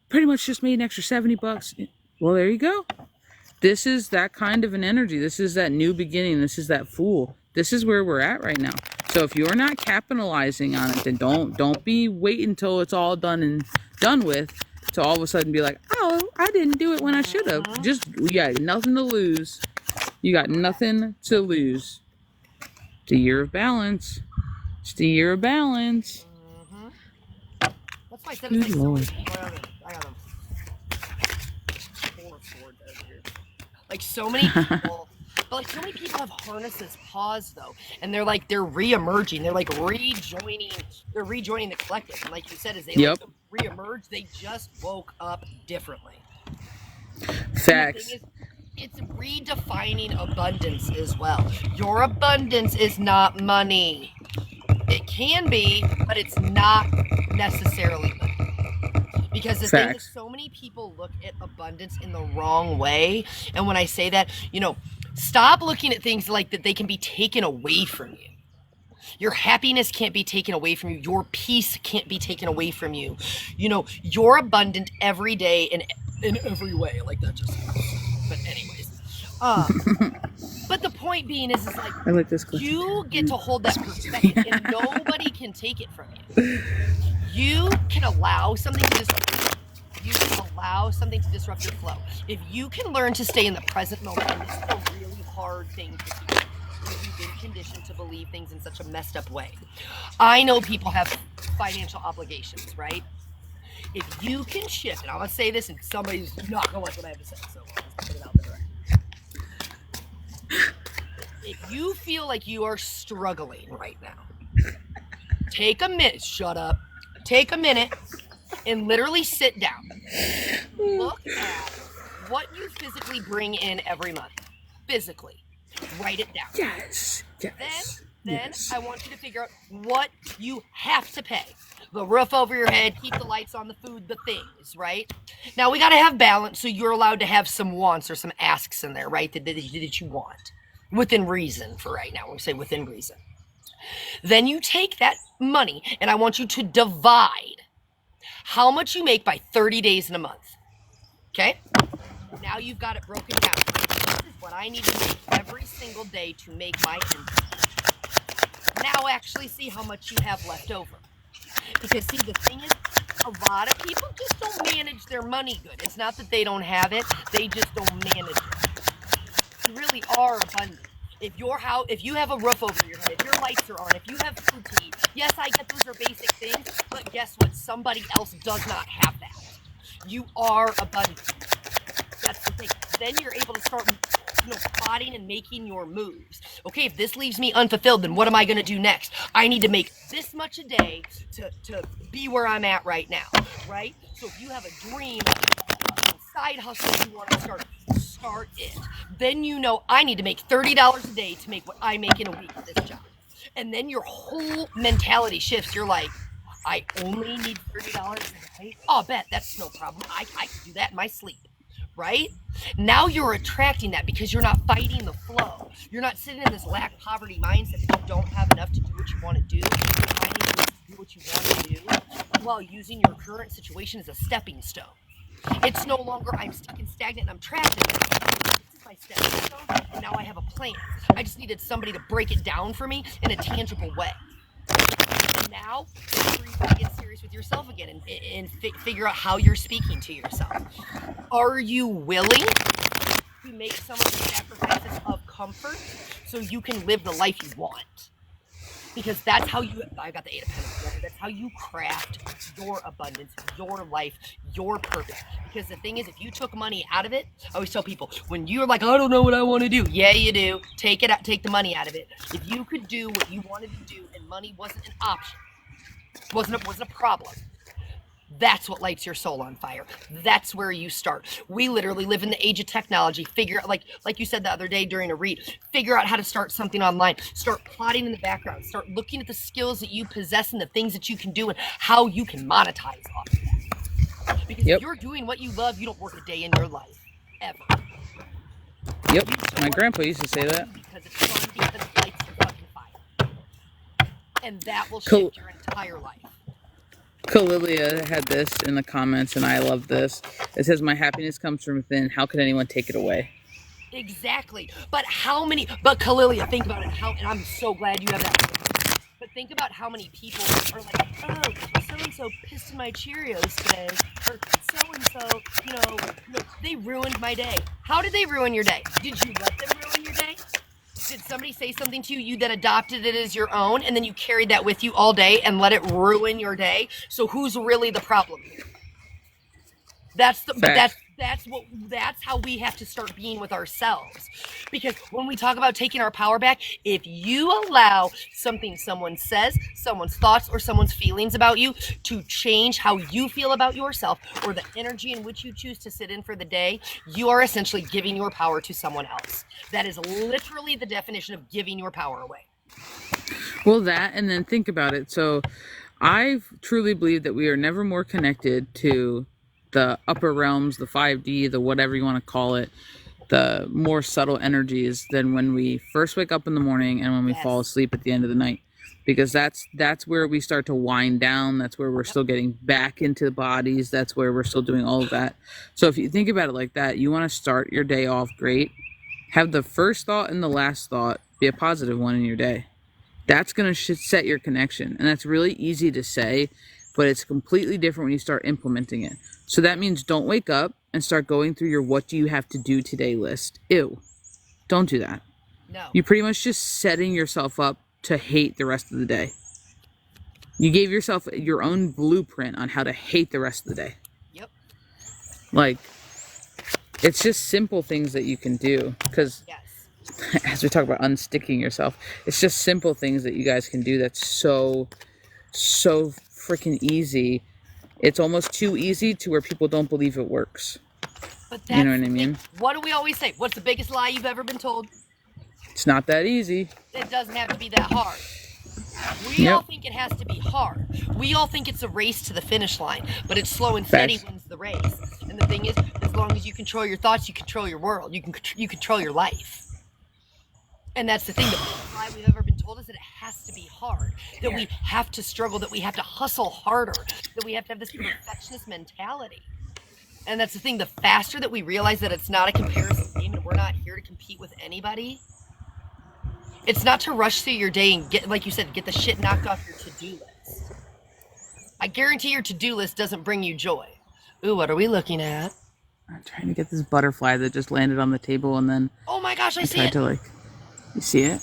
Pretty much just made an extra $70. Well, there you go. This is that kind of an energy. This is that new beginning. This is that fool. This is where we're at right now. So if you're not capitalizing on it, then don't be waiting until it's all done with to all of a sudden be like, oh, I didn't do it when I should have. You got nothing to lose. You got nothing to lose. The year of balance. It's the year of balance. That's why I said it's like I got them. Like, so many people, but like so many people have harnessed this pause though, and they're re-emerging. They're like rejoining the collective. And like you said, as they re-emerge, they just woke up differently. Facts. It's redefining abundance as well. Your abundance is not money. It can be, but it's not necessarily money. Because the thing is, Facts. so many people look at abundance in the wrong way. And when I say that, stop looking at things like that they can be taken away from you. Your happiness can't be taken away from you. Your peace can't be taken away from you. You're abundant every day in every way. Like that just. But anyways, but the point being is like I like this question. You get to hold that perspective, and nobody can take it from you. You can allow something to disrupt your flow. You can allow something to disrupt your flow. If you can learn to stay in the present moment, and this is a really hard thing to do. You've been conditioned to believe things in such a messed up way. I know people have financial obligations, right? If you can shift, and I'm going to say this, and somebody's not going to like what I have to say, so I'll just put it out there. If you feel like you are struggling right now, take a minute, shut up, take a minute, and literally sit down. Look at what you physically bring in every month. Physically. Write it down. Yes. Then I want you to figure out what you have to pay. The roof over your head, keep the lights on, the food, the things, right? Now we got to have balance, so you're allowed to have some wants or some asks in there, right? That you want. Within reason for right now. We say within reason. Then you take that money and I want you to divide how much you make by 30 days in a month. Okay? Now you've got it broken down. This is what I need to make every single day to make my income. Now actually see how much you have left over. Because see, the thing is, a lot of people just don't manage their money good. It's not that they don't have it, they just don't manage it. You really are abundant. If you have a roof over your head, if your lights are on, if you have food to eat, yes, I get those are basic things, but guess what? Somebody else does not have that. You are abundant. That's the thing. Then you're able to start plotting and making your moves. Okay, if this leaves me unfulfilled, then what am I going to do next? I need to make this much a day to be where I'm at right now, right? So if you have a dream, a side hustle you want to start it. Then I need to make $30 a day to make what I make in a week at this job. And then your whole mentality shifts. You're like, I only need $30 a day? Oh, bet, that's no problem. I can do that in my sleep. Right? Now you're attracting that because you're not fighting the flow. You're not sitting in this lack poverty mindset that you don't have enough to do what you want to do. You're finding ways to do what you want to do while using your current situation as a stepping stone. It's no longer I'm stuck and stagnant and I'm trapped in this. This is my stepping stone, and now I have a plan. I just needed somebody to break it down for me in a tangible way. Now, it's free to get serious with yourself again and figure out how you're speaking to yourself. Are you willing to make some of the sacrifices of comfort so you can live the life you want? Because that's how I got the 8 of Pentacles. That's how you craft your abundance, your life, your purpose. Because the thing is, if you took money out of it, I always tell people, when you're like, I don't know what I want to do. Yeah, you do. Take it out, take the money out of it. If you could do what you wanted to do and money wasn't an option, wasn't a problem, that's what lights your soul on fire. That's where you start. We literally live in the age of technology. Figure out, like you said the other day during a read, figure out how to start something online. Start plotting in the background. Start looking at the skills that you possess and the things that you can do and how you can monetize off of that. Because if you're doing what you love, you don't work a day in your life. Ever. Yep. My grandpa used to say that. Because it's fun, because it lights your fucking fire. And that will shift your entire life. Kalilia had this in the comments, and I love this. It says, my happiness comes from within. How could anyone take it away? Exactly. But Kalilia, think about it. And I'm so glad you have that. But think about how many people are like, oh, so-and-so pissed in my Cheerios today. Or so-and-so, they ruined my day. How did they ruin your day? Did you let them ruin your day? Did somebody say something to you that adopted it as your own, and then you carried that with you all day and let it ruin your day? So who's really the problem here? That's how we have to start being with ourselves. Because when we talk about taking our power back, if you allow something someone says, someone's thoughts or someone's feelings about you to change how you feel about yourself or the energy in which you choose to sit in for the day, you are essentially giving your power to someone else. That is literally the definition of giving your power away. Well, that, and then think about it. So I truly believe that we are never more connected to the upper realms, the 5D, the whatever you want to call it, the more subtle energies than when we first wake up in the morning and when we fall asleep at the end of the night. Because that's where we start to wind down. That's where we're still getting back into the bodies. That's where we're still doing all of that. So if you think about it like that, you want to start your day off great. Have the first thought and the last thought be a positive one in your day. That's going to set your connection. And that's really easy to say, but it's completely different when you start implementing it. So that means don't wake up and start going through your what do you have to do today list. Ew. Don't do that. No. You're pretty much just setting yourself up to hate the rest of the day. You gave yourself your own blueprint on how to hate the rest of the day. Yep. Like, it's just simple things that you can do. Because as we talk about unsticking yourself, it's just simple things that you guys can do that's so freaking easy. It's almost too easy to where people don't believe it works. But that's, you know what I mean? What do we always say? What's the biggest lie you've ever been told? It's not that easy. It doesn't have to be that hard. We all think it has to be hard. We all think it's a race to the finish line, but it's slow and steady wins the race. And the thing is, as long as you control your thoughts, you control your world. You control your life. And that's the thing. The biggest lie we've ever been told is that it has to be hard, that we have to struggle, that we have to hustle harder, that we have to have this perfectionist mentality. And that's the thing. The faster that we realize that it's not a comparison game and we're not here to compete with anybody. It's not to rush through your day and get, like you said, get the shit knocked off your to-do list. I guarantee your to-do list doesn't bring you joy. Ooh, what are we looking at? I'm trying to get this butterfly that just landed on the table and then... Oh my gosh, I see it! You see it?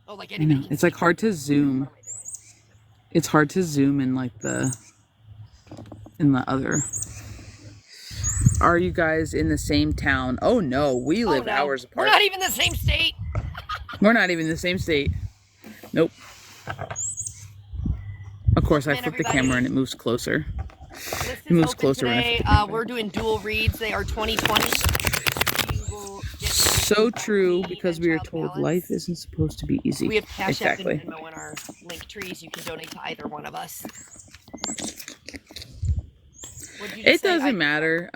Oh, like anybody. It's like hard to zoom. It's hard to zoom in like in the other. Are you guys in the same town? Oh no, we live hours apart. We're not even in the same state. We're not even in the same state. Nope. Of course, I flip the camera and it moves closer. It moves closer. Today, we're doing dual reads. They are 2020. So true, because we are told life isn't supposed to be easy. We have Cash App and Venmo in our link trees. You can donate to either one of us. It doesn't matter.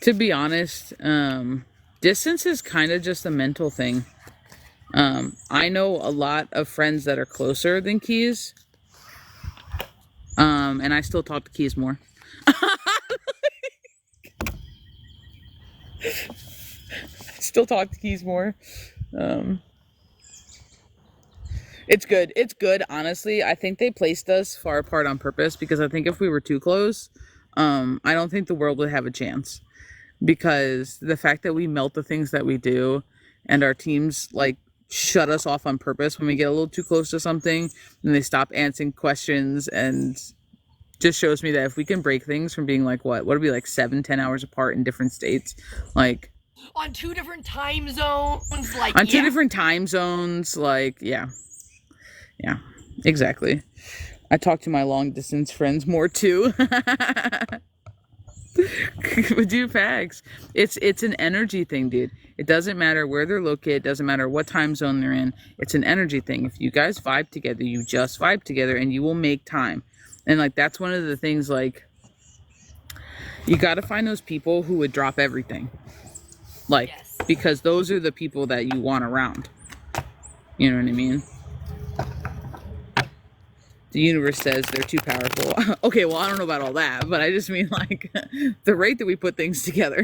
To be honest, distance is kind of just a mental thing. I know a lot of friends that are closer than Keys. And I still talk to Keys more. Still talk to Keys more. It's good. It's good, honestly. I think they placed us far apart on purpose because I think if we were too close, I don't think the world would have a chance. Because the fact that we melt the things that we do and our teams like shut us off on purpose when we get a little too close to something and they stop answering questions, and just shows me that if we can break things from being like what would it be, like 7-10 hours apart in different states, like on 2 different time zones, like on 2 different time zones, like yeah, exactly. I talk to my long distance friends more too. With you facts, it's an energy thing, dude. It doesn't matter where they're located, it doesn't matter what time zone they're in. It's an energy thing. If you guys vibe together, you just vibe together and you will make time. And like that's one of the things, like you got to find those people who would drop everything, like because those are the people that you want around. You know what I mean? The universe says they're too powerful. Okay, well, I don't know about all that, but I just mean like the rate that we put things together.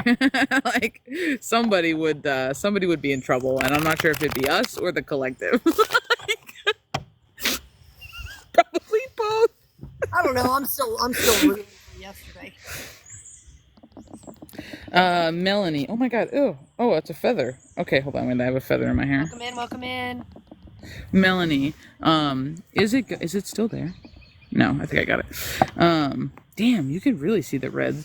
Like somebody would be in trouble, and I'm not sure if it'd be us or the collective. Like, probably both. I don't know. I'm still rooting from yesterday. Melanie. Oh my God. Oh, it's a feather. Okay, hold on. I have a feather in my hair. Welcome in. Melanie, is it still there? No, I think I got it. Damn, you can really see the red.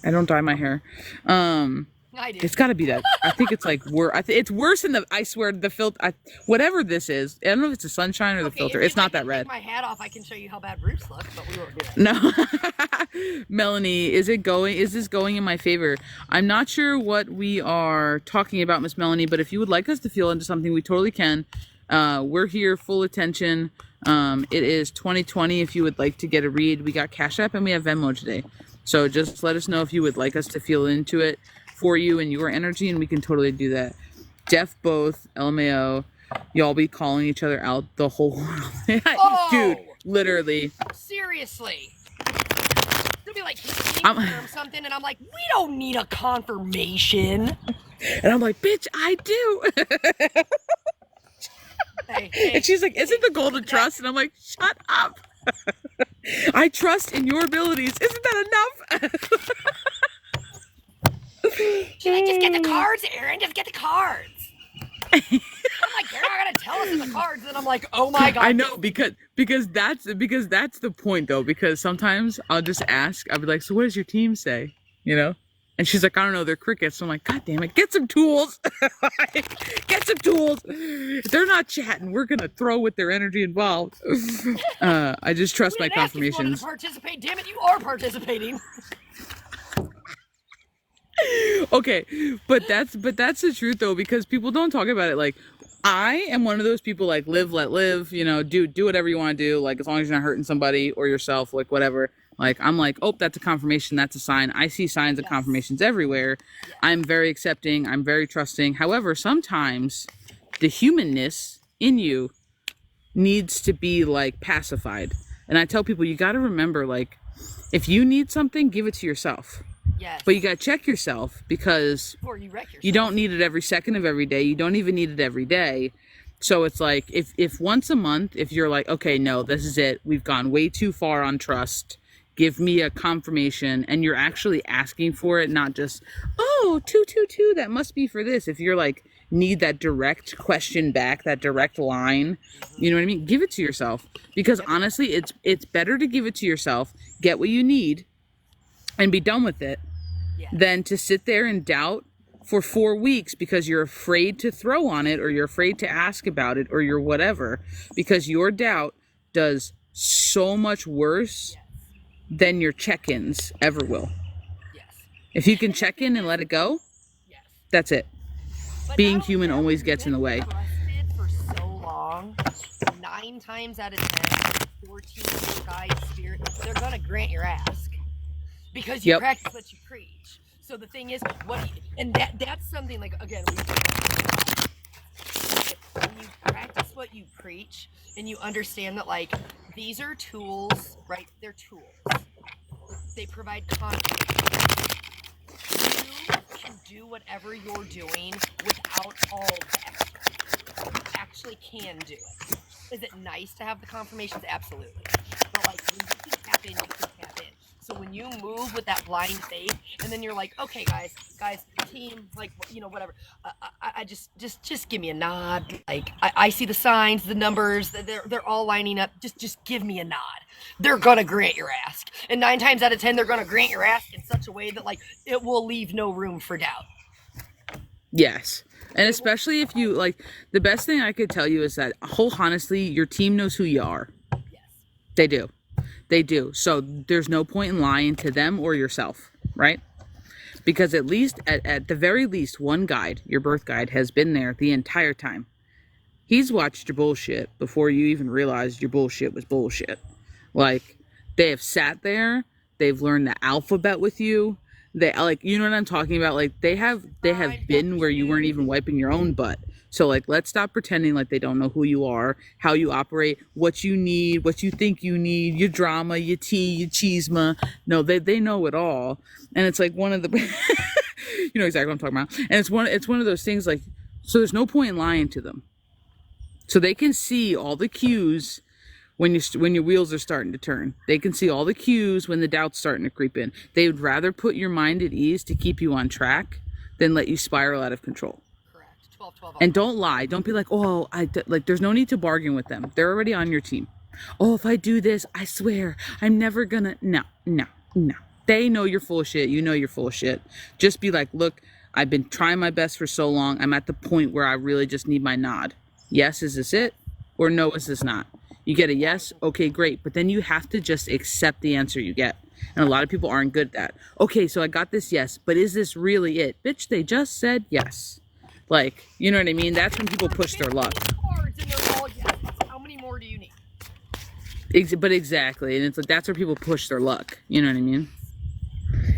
I don't dye my hair. I do. It's got to be that. I think it's like it's worse than I swear the filter. Whatever this is, I don't know if it's the sunshine or the filter. It's not that red. Take my hat off, I can show you how bad roots look, but we won't do that. No, Melanie, is this going in my favor? I'm not sure what we are talking about, Miss Melanie, but if you would like us to feel into something, we totally can. We're here, full attention. It is 2020. If you would like to get a read, we got Cash App and we have Venmo today. So just let us know if you would like us to feel into it for you and your energy, and we can totally do that. Jeff, both, LMAO, y'all be calling each other out the whole world. Oh, dude, literally. Seriously. They'll be like, confirm something, and I'm like, we don't need a confirmation. And I'm like, bitch, I do. Hey, and she's like, isn't the goal to trust? And I'm like, shut up. I trust in your abilities. Isn't that enough? She's like, just get the cards, Erin. Just get the cards. I'm like, you're not gonna tell us in the cards. And I'm like, oh my god. I know, because that's the point though. Because sometimes I'll just ask. I'll be like, so what does your team say? You know? And she's like, I don't know, they're crickets. So I'm like, God damn it, get some tools. Get some tools. If they're not chatting, we're gonna throw with their energy involved. I just trust my confirmations. To participate. Damn it, you are participating. Okay, but that's the truth though, because people don't talk about it. Like, I am one of those people, like, live, let live, you know, do whatever you want to do, like, as long as you're not hurting somebody or yourself, like, whatever. Like, I'm like, oh, that's a confirmation, that's a sign. I see signs of confirmations everywhere. I'm very accepting, I'm very trusting. However, sometimes the humanness in you needs to be, like, pacified. And I tell people, you got to remember, like, if you need something, give it to yourself. Yes. But you got to check yourself, because before you wreck yourself. You don't need it every second of every day. You don't even need it every day. So it's like, if once a month, if you're like, okay, no, this is it. We've gone way too far on trust. Give me a confirmation. And you're actually asking for it, not just, oh, 222, that must be for this. If you're like, need that direct question back, that direct line, you know what I mean? Give it to yourself. Because honestly, it's better to give it to yourself, get what you need, and be done with it, than to sit there and doubt for 4 weeks because you're afraid to throw on it, or you're afraid to ask about it, or you're whatever. Because your doubt does so much worse than your check-ins ever will. If you can check in and let it go, that's it. But being human always gets in the way. Trusted for so long, 9 times out of 10, 14 guide spirit, they're gonna grant your ask because you practice what you preach. So the thing is, and that's something like, again, when you practice what you preach and you understand that, like, these are tools, right? They're tools. They provide confidence. You can do whatever you're doing without all the extra. You actually can do it. Is it nice to have the confirmations? Absolutely. But, like, when you can tap in, you can tap in. So when you move with that blind faith, and then you're like, okay, guys, team, like, you know, whatever. I just give me a nod. Like, I see the signs, the numbers, they're all lining up. Just give me a nod. They're gonna grant your ask, and 9 times out of 10, they're gonna grant your ask in such a way that, like, it will leave no room for doubt. Yes. And especially if you, like, the best thing I could tell you is that, whole honestly, your team knows who you are. Yes. They do. They do. So there's no point in lying to them or yourself, right? Because at least, at the very least, one guide, your birth guide, has been there the entire time. He's watched your bullshit before you even realized your bullshit was bullshit. Like, they have sat there, they've learned the alphabet with you. They, like, you know what I'm talking about? Like, they have been where you weren't even wiping your own butt. So, like, let's stop pretending like they don't know who you are, how you operate, what you need, what you think you need, your drama, your tea, your cheesema. No, they know it all. And it's like one of the, you know exactly what I'm talking about. And it's one of those things, like, so there's no point in lying to them. So they can see all the cues when your wheels are starting to turn. They can see all the cues when the doubt's starting to creep in. They would rather put your mind at ease to keep you on track than let you spiral out of control. Correct. 12. And don't lie. Don't be like, oh, like, there's no need to bargain with them. They're already on your team. Oh, if I do this, I swear, I'm never gonna. No. They know you're full of shit. You know you're full of shit. Just be like, look, I've been trying my best for so long. I'm at the point where I really just need my nod. Yes, is this it? Or no, is this not? You get a yes, okay, great. But then you have to just accept the answer you get. And a lot of people aren't good at that. Okay, so I got this yes, but is this really it? Bitch, they just said yes. Like, you know what I mean? That's when people push their luck. cards in their wall. Yes. How many more do you need? But exactly, and it's like that's where people push their luck. You know what I mean?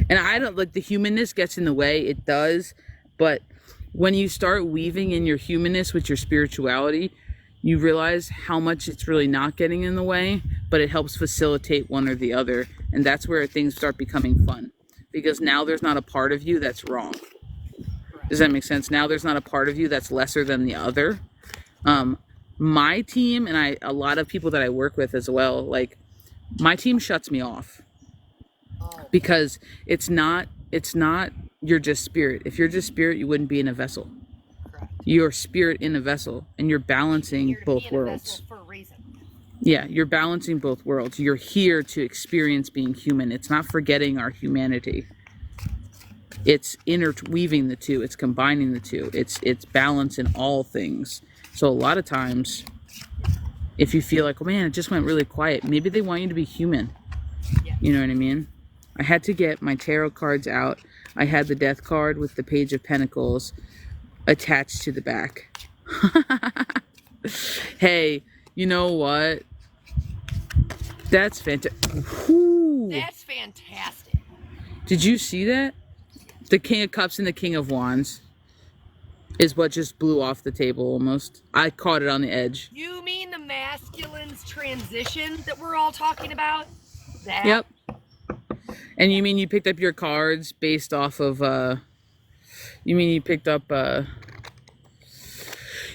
And I don't like the humanness gets in the way. It does, but when you start weaving in your humanness with your spirituality, you realize how much it's really not getting in the way, but it helps facilitate one or the other, and that's where things start becoming fun. Because now there's not a part of you that's wrong. Does that make sense? Now there's not a part of you that's lesser than the other. My team and a lot of people that I work with as well, like my team shuts me off because it's not you're just spirit. If you're just spirit, you wouldn't be in a vessel. You're spirit in a vessel, and you're balancing both worlds. For a reason. Yeah, you're balancing both worlds. You're here to experience being human. It's not forgetting our humanity. It's interweaving the two. It's combining the two. It's balance in all things. So a lot of times, if you feel like, oh man, it just went really quiet, maybe they want you to be human. You know what I mean? I had to get my tarot cards out. I had the Death card with the Page of Pentacles attached to the back. Hey, you know what? That's fantastic. That's fantastic. Did you see that? The King of Cups and the King of Wands is what just blew off the table almost. I caught it on the edge. You mean the masculine's transition that we're all talking about? That? Yep. And you mean you picked up your cards based off of, you mean you picked up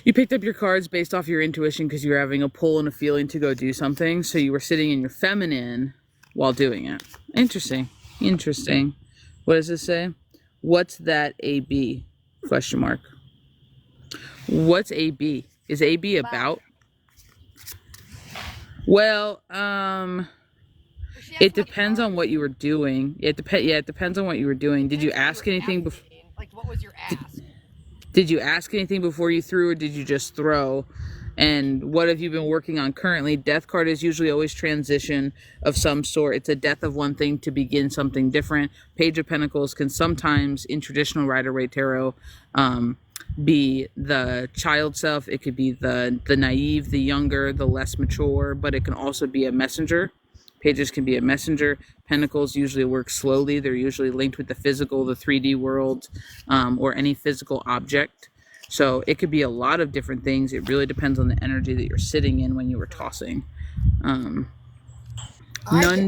your cards based off your intuition because you were having a pull and a feeling to go do something. So you were sitting in your feminine while doing it. Interesting. Interesting. What does this say? What's that AB? Question mark. What's AB? Is AB about? Well, it depends on what you were doing. It depends on what you were doing. Did you ask anything before? Like, what was your ask? Did you ask anything before you threw, or did you just throw? And what have you been working on currently? Death card is usually always transition of some sort. It's a death of one thing to begin something different. Page of Pentacles can sometimes, in traditional Rider-Waite Tarot, be the child self. It could be the naive, the younger, the less mature, but it can also be a messenger. Pages can be a messenger. Pentacles usually work slowly. They're usually linked with the physical, the 3D world, or any physical object. So it could be a lot of different things. It really depends on the energy that you're sitting in when you were tossing. Nun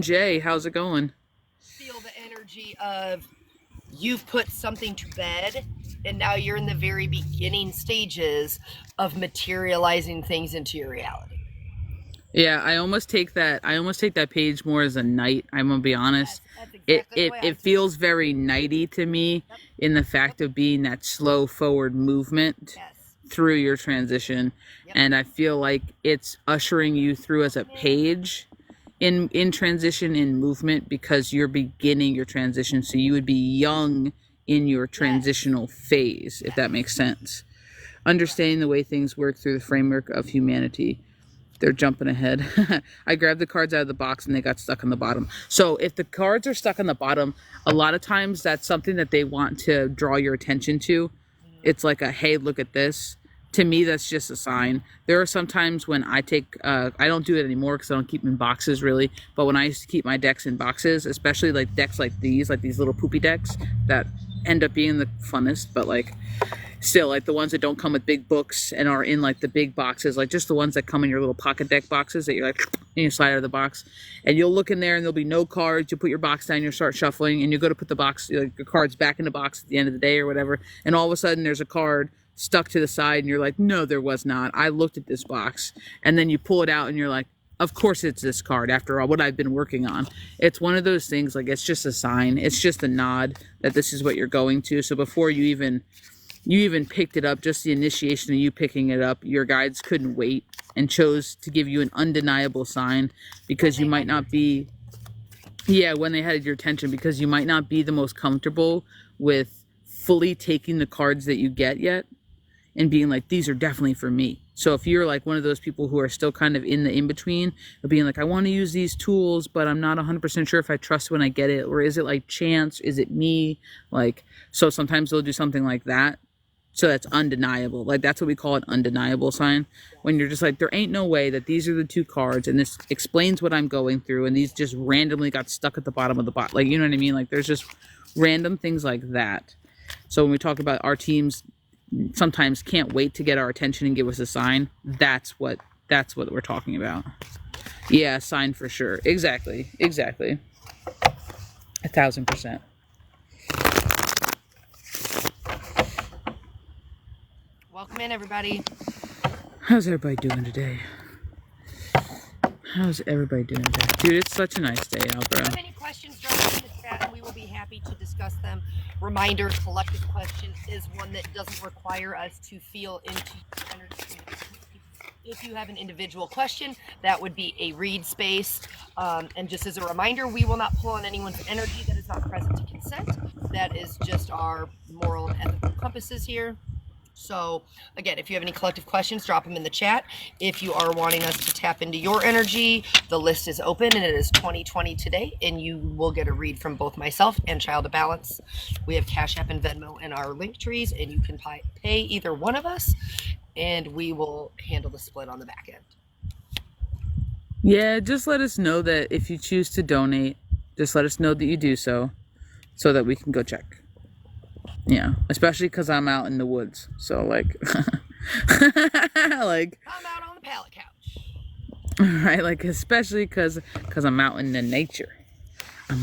J, how's it going? Feel the energy of you've put something to bed, and now you're in the very beginning stages of materializing things into your reality. Yeah, I almost take that page more as a knight. I'm gonna be honest. That's exactly It feels very knighty to me. Yep. In the fact of being that slow forward movement through your transition. Yep. And I feel like it's ushering you through as a page in transition, in movement, because you're beginning your transition. So you would be young in your transitional phase, if that makes sense. Understanding the way things work through the framework of humanity. They're jumping ahead. I grabbed the cards out of the box and they got stuck on the bottom. So if the cards are stuck on the bottom, a lot of times that's something that they want to draw your attention to. It's like a, hey, look at this. To me, that's just a sign. There are some times when I take, I don't do it anymore because I don't keep them in boxes really. But when I used to keep my decks in boxes, especially like decks like these little poopy decks that end up being the funnest, but like, still, like the ones that don't come with big books and are in like the big boxes, like just the ones that come in your little pocket deck boxes that you're like, and you slide out of the box, and you'll look in there and there'll be no cards. You put your box down, you start shuffling, and you go to put the box, like the cards back in the box at the end of the day or whatever, and all of a sudden there's a card stuck to the side, and you're like, no, there was not. I looked at this box, and then you pull it out, and you're like, of course it's this card after all what I've been working on. It's one of those things, like it's just a sign. It's just a nod that this is what you're going to. So before you even picked it up, just the initiation of you picking it up, your guides couldn't wait and chose to give you an undeniable sign because you might not be, when they had your attention, because you might not be the most comfortable with fully taking the cards that you get yet and being like, these are definitely for me. So if you're like one of those people who are still kind of in the in-between of being like, I want to use these tools, but I'm not 100% sure if I trust when I get it, or is it like chance? Is it me? Like, so sometimes they'll do something like that So that's undeniable. Like, that's what we call an undeniable sign. When you're just like, there ain't no way that these are the two cards and this explains what I'm going through, and these just randomly got stuck at the bottom of the bot. Like, you know what I mean? Like, there's just random things like that. So when we talk about our teams sometimes can't wait to get our attention and give us a sign, that's what we're talking about. Yeah, sign for sure. Exactly. 1,000%. Welcome in, everybody. How's everybody doing today? Dude, it's such a nice day out, bro. If you have any questions, drop them in the chat and we will be happy to discuss them. Reminder, collective question is one that doesn't require us to feel into energy. If you have an individual question, that would be a read space. And just as a reminder, we will not pull on anyone's energy that is not present to consent. That is just our moral and ethical compasses here. So again, if you have any collective questions, drop them in the chat. If you are wanting us to tap into your energy, the list is open and it is 2020 today, and you will get a read from both myself and ChildOfBalance. We have Cash App and Venmo in our link trees, and you can pay either one of us, and we will handle the split on the back end. Yeah, just let us know that if you choose to donate, just let us know that you do so that we can go check. Yeah, especially because I'm out in the woods. So, like, like, I'm out on the pallet couch. Right, like, especially because I'm out in the nature. I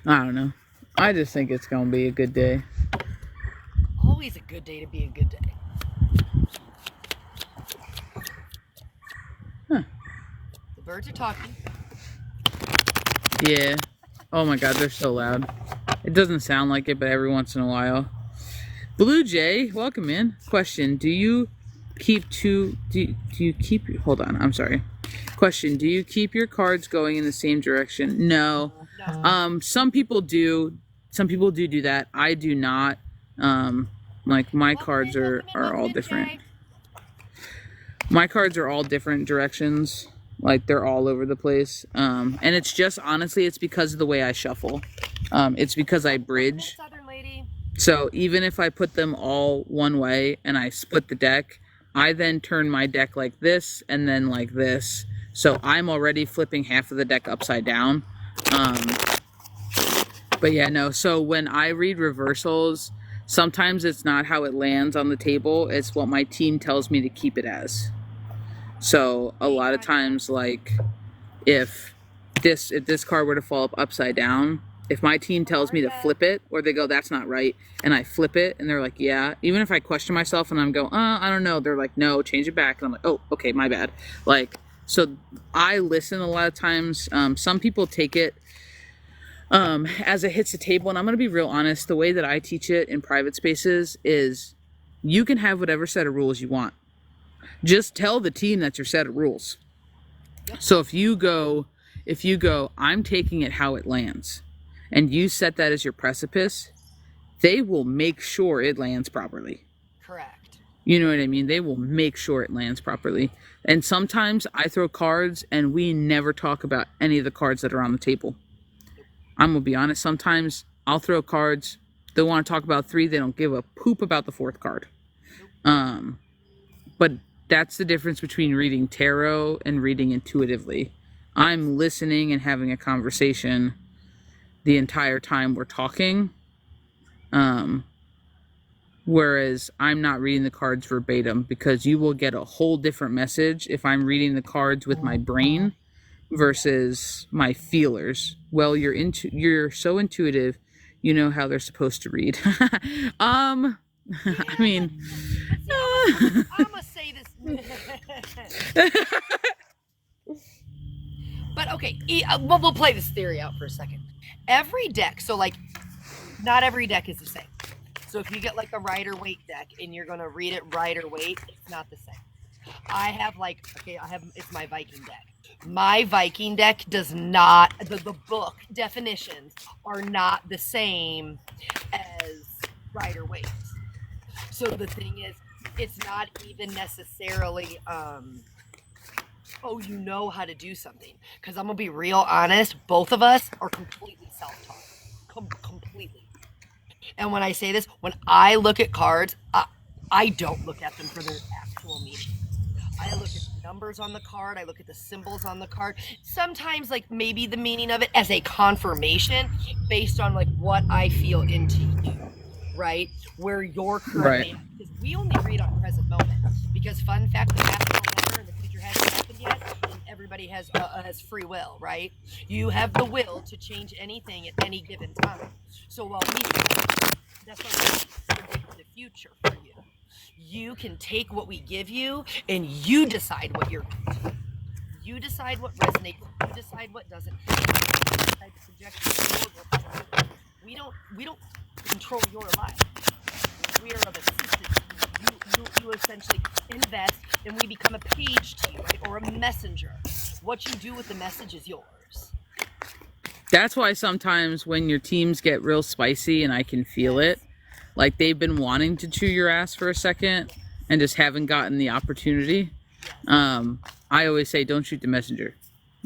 don't know. I just think it's going to be a good day. Always a good day to be a good day. Huh. The birds are talking. Yeah. Oh my god, they're so loud. It doesn't sound like it, but every once in a while. Blue Jay, welcome in. Question, hold on, I'm sorry. Question, do you keep your cards going in the same direction? No. Some people do. Some people do that. I do not. Like, my cards are all different. My cards are all different directions. Like, they're all over the place. And it's just, honestly, it's because of the way I shuffle. It's because I bridge. So even if I put them all one way and I split the deck, I then turn my deck like this and then like this. So I'm already flipping half of the deck upside down. But yeah, no. So when I read reversals, sometimes it's not how it lands on the table. It's what my team tells me to keep it as. So a lot of times, like, if this card were to fall up upside down, if my team tells me to flip it, or they go, that's not right, and I flip it, and they're like, yeah, even if I question myself and I'm go, I don't know, they're like, no, change it back, and I'm like, oh, okay, my bad. Like, so I listen a lot of times. Some people take it as it hits the table, and I'm going to be real honest, the way that I teach it in private spaces is you can have whatever set of rules you want. Just tell the team that's your set of rules. So if you go, I'm taking it how it lands, and you set that as your precipice, they will make sure it lands properly. Correct. You know what I mean? They will make sure it lands properly. And sometimes I throw cards and we never talk about any of the cards that are on the table. I'm going to be honest. Sometimes I'll throw cards. They want to talk about 3. They don't give a poop about the 4th card. But that's the difference between reading tarot and reading intuitively. I'm listening and having a conversation the entire time we're talking. Whereas I'm not reading the cards verbatim, because you will get a whole different message if I'm reading the cards with my brain versus my feelers. Well, you're so intuitive, you know how they're supposed to read. I mean, I'm gonna say this. But okay, we'll play this theory out for a second. Every deck, so like, not every deck is the same. So if you get like a Rider-Waite deck and you're gonna read it Rider-Waite, it's not the same. It's my Viking deck. My Viking deck does not, the book definitions are not the same as Rider-Waite. So the thing is, it's not even necessarily, you know how to do something. Because I'm going to be real honest, both of us are completely self-taught. Completely. And when I say this, when I look at cards, I don't look at them for their actual meaning. I look at the numbers on the card. I look at the symbols on the card. Sometimes, like, maybe the meaning of it as a confirmation based on, like, what I feel into you, right? Where you're currently at. Because we only read on present moment. Because, fun fact, the past don't matter and the future hasn't happened yet. And everybody has free will, right? You have the will to change anything at any given time. So while that's what we predict the future for you. You can take what we give you and you decide what you're going to do. You decide what resonates, you decide what doesn't. We don't control your life. We are of assistance. You essentially invest and we become a page to you, right? Or a messenger. What you do with the message is yours. That's why sometimes when your teams get real spicy and I can feel it, like they've been wanting to chew your ass for a second and just haven't gotten the opportunity. I always say, don't shoot the messenger.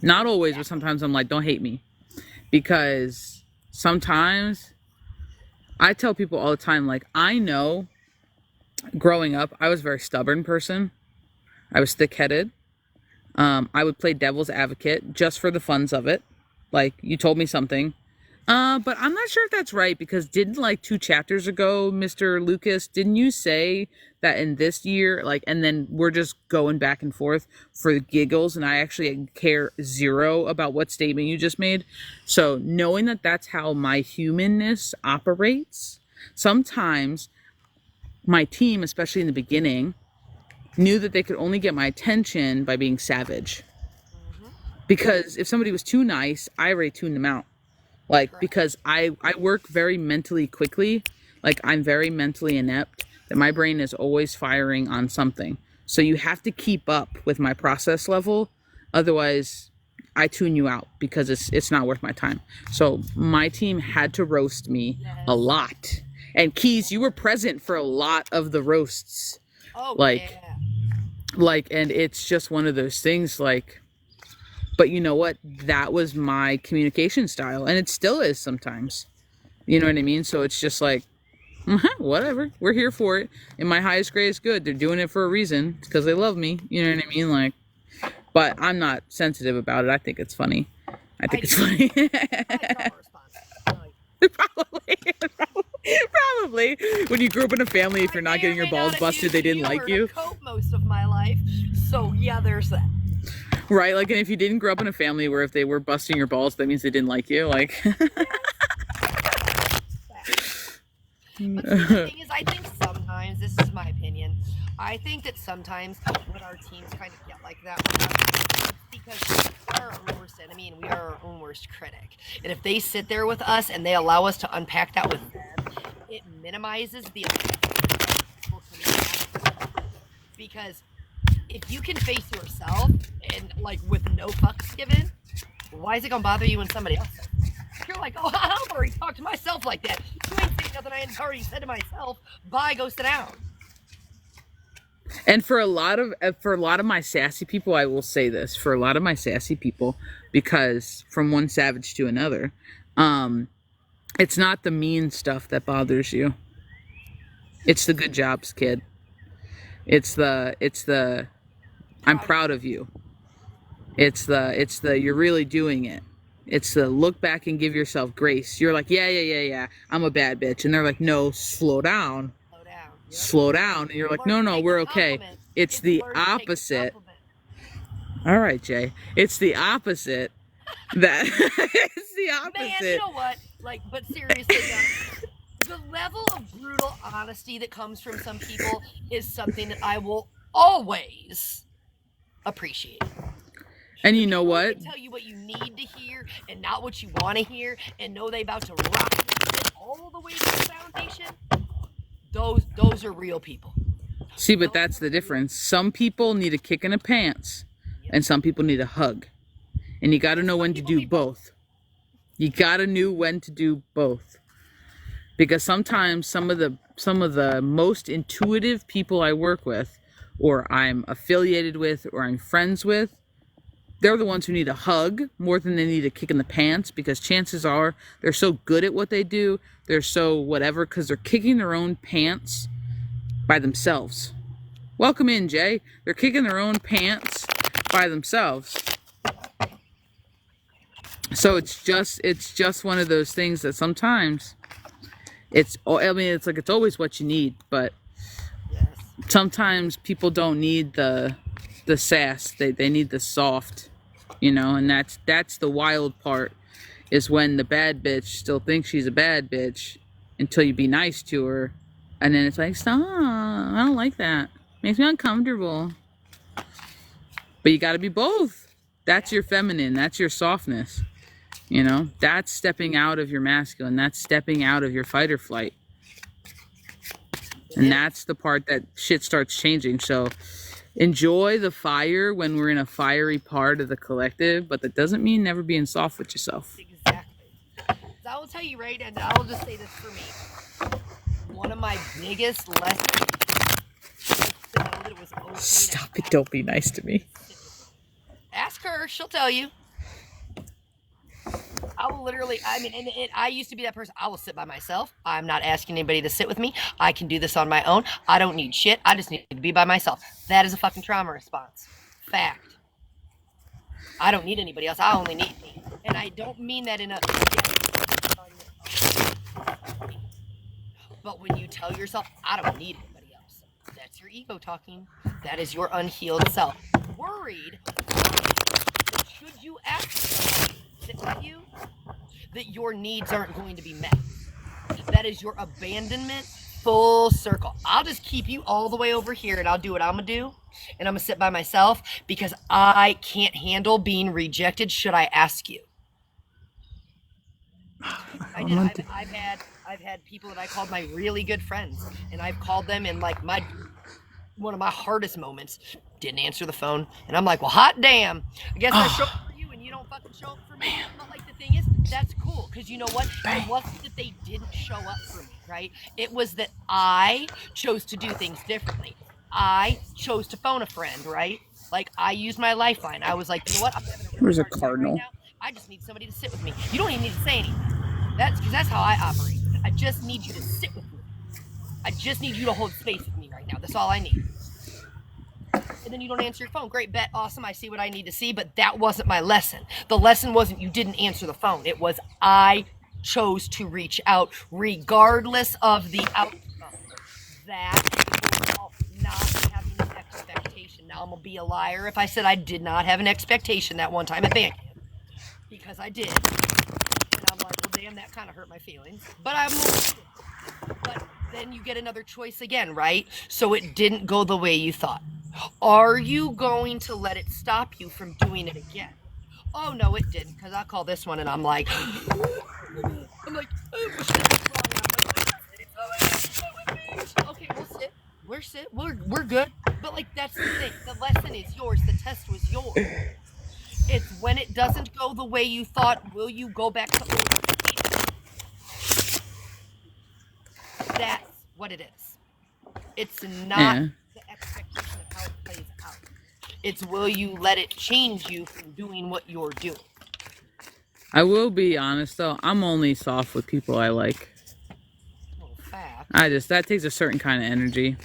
Not always, but sometimes I'm like, don't hate me. Because sometimes I tell people all the time, like, I know growing up, I was a very stubborn person. I was thick-headed. I would play devil's advocate just for the funs of it. Like, you told me something. But I'm not sure if that's right, because didn't, like, 2 chapters ago, Mr. Lucas, didn't you say that in this year, like, and then we're just going back and forth for the giggles, and I actually care zero about what statement you just made. So knowing that that's how my humanness operates, sometimes my team, especially in the beginning, knew that they could only get my attention by being savage. Because if somebody was too nice, I already tuned them out. Like, because I work very mentally quickly. Like, I'm very mentally inept, that my brain is always firing on something. So you have to keep up with my process level. Otherwise, I tune you out because it's not worth my time. So my team had to roast me a lot. And Keys, you were present for a lot of the roasts. Oh, and it's just one of those things, like, but you know what? That was my communication style. And it still is sometimes. You know what I mean? So it's just like, whatever. We're here for it. And my highest grade is good. They're doing it for a reason. It's because they love me. You know what I mean? Like, but I'm not sensitive about it. I think it's funny. I think it's funny. Probably. When you grew up in a family, if you're not getting your balls busted, they didn't like you. Most of my life. So yeah, there's that. Right, like, and if you didn't grow up in a family where if they were busting your balls, that means they didn't like you, like. But the thing is, I think sometimes, this is my opinion, I think that sometimes when our teams kind of get like that, it's because we are our own worst enemy and we are our own worst critic. And if they sit there with us and they allow us to unpack that with them, it minimizes the effect because if you can face yourself and, like, with no fucks given, why is it gonna bother you when somebody else says it? You're like, oh, I've already talked to myself like that. You ain't saying nothing I hadn't already said to myself. Bye, go sit down. And for a lot of my sassy people, I will say this, for a lot of my sassy people, because from one savage to another, it's not the mean stuff that bothers you. It's the good jobs, kid. It's the I'm proud of you. It's the you're really doing it. It's the look back and give yourself grace. You're like, yeah, I'm a bad bitch. And they're like, no, slow down. Slow down. And you're like, no, we're okay. It's the opposite. All right, Jay. It's the opposite. It's the opposite. Man, you know what? Like, but seriously, the level of brutal honesty that comes from some people is something that I will always appreciate. And you know what? They tell you what you need to hear and not what you want to hear, and know they about to rock you all the way to the foundation. Those are real people. See, but that's the difference. Some people need a kick in the pants, and some people need a hug. And you got to know when to do both. You got to know when to do both. Because sometimes some of the most intuitive people I work with, or I'm affiliated with, or I'm friends with, they're the ones who need a hug more than they need a kick in the pants, because chances are they're so good at what they do, they're so whatever, because they're kicking their own pants by themselves. Welcome in, Jay. They're kicking their own pants by themselves. So it's just one of those things that sometimes it's like it's always what you need, but sometimes people don't need the sass. They need the soft, you know, and that's the wild part, is when the bad bitch still thinks she's a bad bitch until you be nice to her, and then it's like, stop, I don't like that. Makes me uncomfortable. But you gotta be both. That's your feminine, that's your softness. You know, that's stepping out of your masculine, that's stepping out of your fight or flight. And that's the part that shit starts changing. So enjoy the fire when we're in a fiery part of the collective, but that doesn't mean never being soft with yourself. Exactly. So I will tell you, right, and I will just say this for me. One of my biggest lessons was to know that it was okay. Stop it, don't be nice to me. Ask her, she'll tell you. I will literally, I mean, and I used to be that person. I will sit by myself. I'm not asking anybody to sit with me. I can do this on my own. I don't need shit. I just need to be by myself. That is a fucking trauma response. Fact. I don't need anybody else. I only need me. And I don't mean that in a... But when you tell yourself, I don't need anybody else, that's your ego talking. That is your unhealed self. Worried that should you ask somebody to sit with you, that your needs aren't going to be met. That is your abandonment full circle. I'll just keep you all the way over here, and I'll do what I'm gonna do, and I'm gonna sit by myself because I can't handle being rejected should I ask you. I've had people that I called my really good friends, and I've called them in like one of my hardest moments, didn't answer the phone, and I'm like, well, hot damn, I guess I show up for you and you don't fucking show up for me. But like, the thing is, that's cool, because you know what, it wasn't that they didn't show up for me, right? It was that I chose to do things differently. I chose to phone a friend, right? Like, I used my lifeline. I was like, you know what, I'm having a really hard time right now. I just need somebody to sit with me. You don't even need to say anything. That's because that's how I operate. I just need you to sit with me. I just need you to hold space with me right now. That's all I need. And then you don't answer your phone. Great, bet, awesome. I see what I need to see, but that wasn't my lesson. The lesson wasn't you didn't answer the phone. It was I chose to reach out regardless of the outcome. That is all not having an expectation. Now, I'm going to be a liar if I said I did not have an expectation that one time at band camp. Because I did. And I'm like, well, damn, that kind of hurt my feelings. But but then you get another choice again, right? So it didn't go the way you thought. Are you going to let it stop you from doing it again? Oh, no, it didn't. Because I call this one and I'm like, oh, okay, we'll sit. We're good. But like, that's the thing. The lesson is yours. The test was yours. It's when it doesn't go the way you thought, will you go back to old behavior? That's what it is. It's not the expectation of how it plays out. It's will you let it change you from doing what you're doing? I will be honest though, I'm only soft with people I like. Well, fact. That takes a certain kind of energy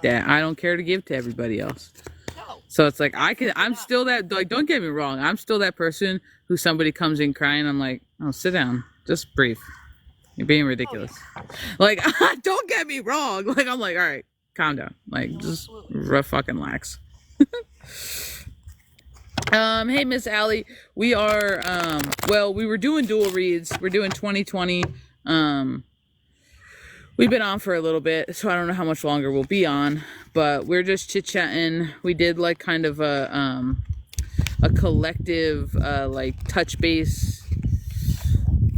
that I don't care to give to everybody else. So it's like, I'm still that, like, don't get me wrong, I'm still that person who somebody comes in crying, I'm like, oh, sit down, just breathe. You're being ridiculous. Oh, yeah. Like, don't get me wrong. Like, I'm like, all right, calm down. Like, just fucking relax. Hey, Miss Allie, we are, well, we were doing dual reads. We're doing 2020. We've been on for a little bit, so I don't know how much longer we'll be on, but we're just chit-chatting. We did like kind of a collective, like touch base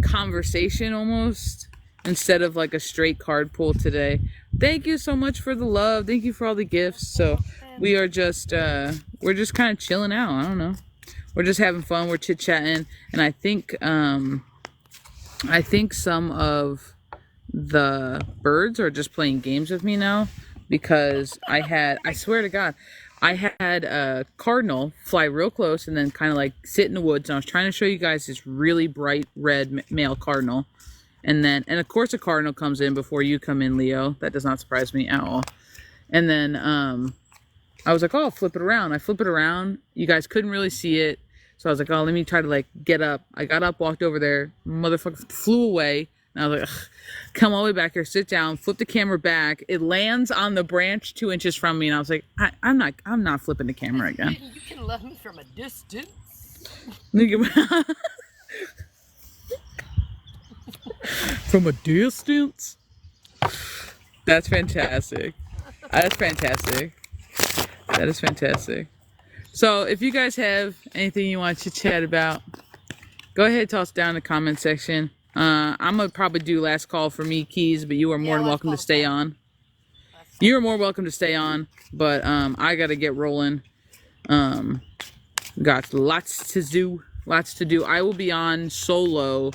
conversation almost, instead of like a straight card pull today. Thank you so much for the love. Thank you for all the gifts. So we are just, we're just kind of chilling out. I don't know. We're just having fun. We're chit-chatting. And I think some of the birds are just playing games with me now, because I swear to God, I had a cardinal fly real close and then kind of like sit in the woods. And I was trying to show you guys this really bright red male cardinal. And of course a cardinal comes in before you come in, Leo. That does not surprise me at all. And then I was like, oh, I'll flip it around. I flip it around. You guys couldn't really see it. So I was like, oh, let me try to like get up. I got up, walked over there. Motherfucker flew away. And I was like, ugh, come all the way back here, sit down, flip the camera back. It lands on the branch 2 inches from me. And I was like, I'm not flipping the camera again. You can love me from a distance. From a distance? That's fantastic. That's fantastic. That is fantastic. So if you guys have anything you want to chat about, go ahead, toss it down in the comment section. I'm gonna probably do last call for me, Keys, but you are more than welcome to stay on. You are more welcome to stay on, but I gotta get rolling. Got lots to do. I will be on solo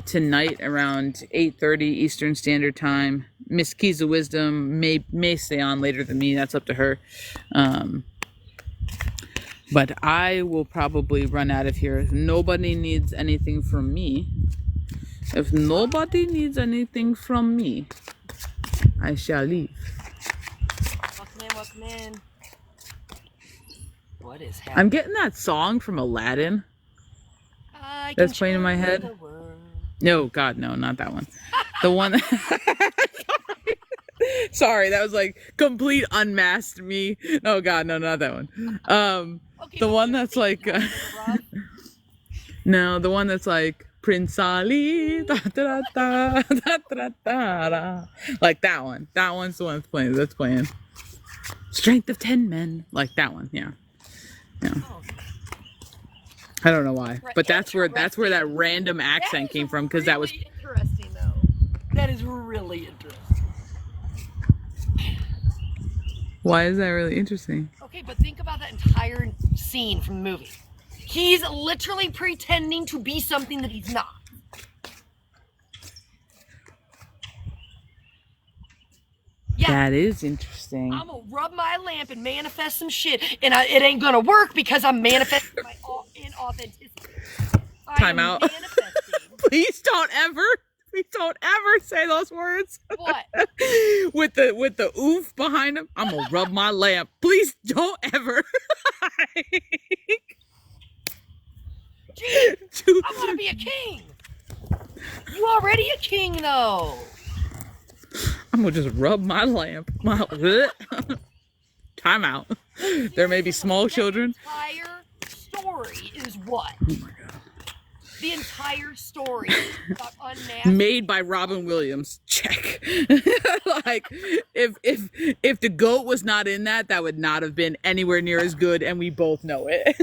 tonight around 8:30 Eastern Standard Time. Miss Keys of Wisdom may stay on later than me. That's up to her. But I will probably run out of here. If nobody needs anything from me, I shall leave. Welcome in. What is happening? I'm getting that song from Aladdin that's playing in my head. No, God, no, not that one. The one. Sorry, that was like complete unmasked me. Oh God, no, not that one. Okay, the one that's like. No, the one that's like Prince Ali, da, da, da, da, da, da, da. Like that one. That one's the one that's playing. Strength of 10 men. Like that one, yeah. I don't know why, but that's where that random accent came from, because that was interesting though. That is really interesting. Why is that really interesting? Okay, but think about that entire scene from the movie. He's literally pretending to be something that he's not. Yeah. That is interesting. I'm gonna rub my lamp and manifest some shit, and it ain't gonna work because I'm manifesting my inauthenticity. Time out. Please don't ever say those words. What? with the oof behind him. I'm gonna rub my lamp. Please don't ever. Gee, I want to be a king. You already a king though. I'm gonna just rub my lamp. Time out. There may be small children. The entire story is what? Oh my God. The entire story about unmasking. Made by Robin Williams. Check. Like, if the goat was not in that would not have been anywhere near as good, and we both know it.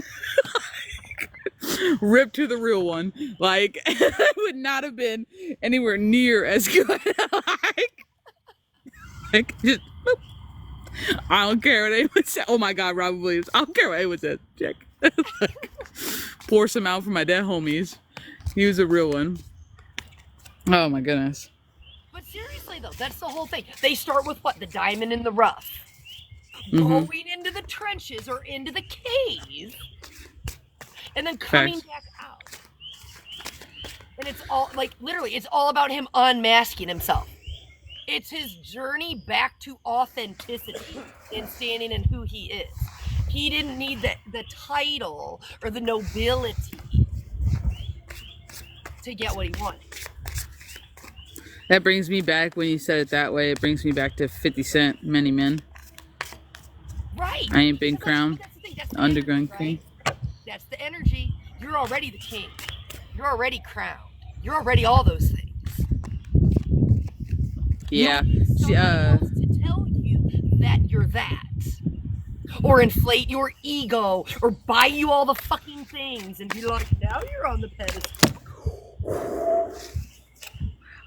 Rip to the real one. Like, it would not have been anywhere near as good. like just boop. I don't care what anyone said. Oh my God, Robin Williams. I don't care what anyone said. Check. Pour some out for my dead homies. He was a real one. Oh my goodness. But seriously though, that's the whole thing. They start with what? The diamond in the rough. Mm-hmm. Going into the trenches or into the cave. And then coming back out. And it's all, like, literally, it's all about him unmasking himself. It's his journey back to authenticity and standing in who he is. He didn't need the title or the nobility to get what he wanted. That brings me back, when you said it that way, it brings me back to 50 Cent, Many Men. Right. I ain't been crowned. That's the thing. That's the underground king. Right? That's the energy. You're already the king. You're already crowned. You're already all those things. Yeah. Someone else to tell you that you're that. Or inflate your ego. Or buy you all the fucking things and be like, now you're on the pedestal.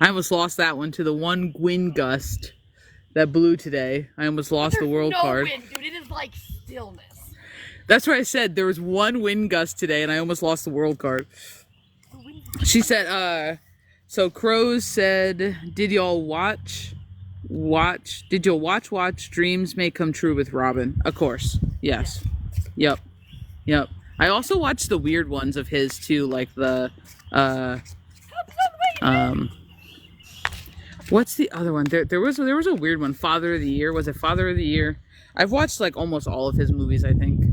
I almost lost that one to the one wind gust that blew today. I almost lost the world card. Wind, dude. It is like stillness. That's what I said. There was one wind gust today and I almost lost the world card. She said, so Crows said, did y'all watch Did you watch Dreams May Come True with Robin? Of course. Yes. Yep. Yep. I also watched the weird ones of his too, like the what's the other one? There was a weird one. Father of the Year. Was it Father of the Year? I've watched like almost all of his movies, I think.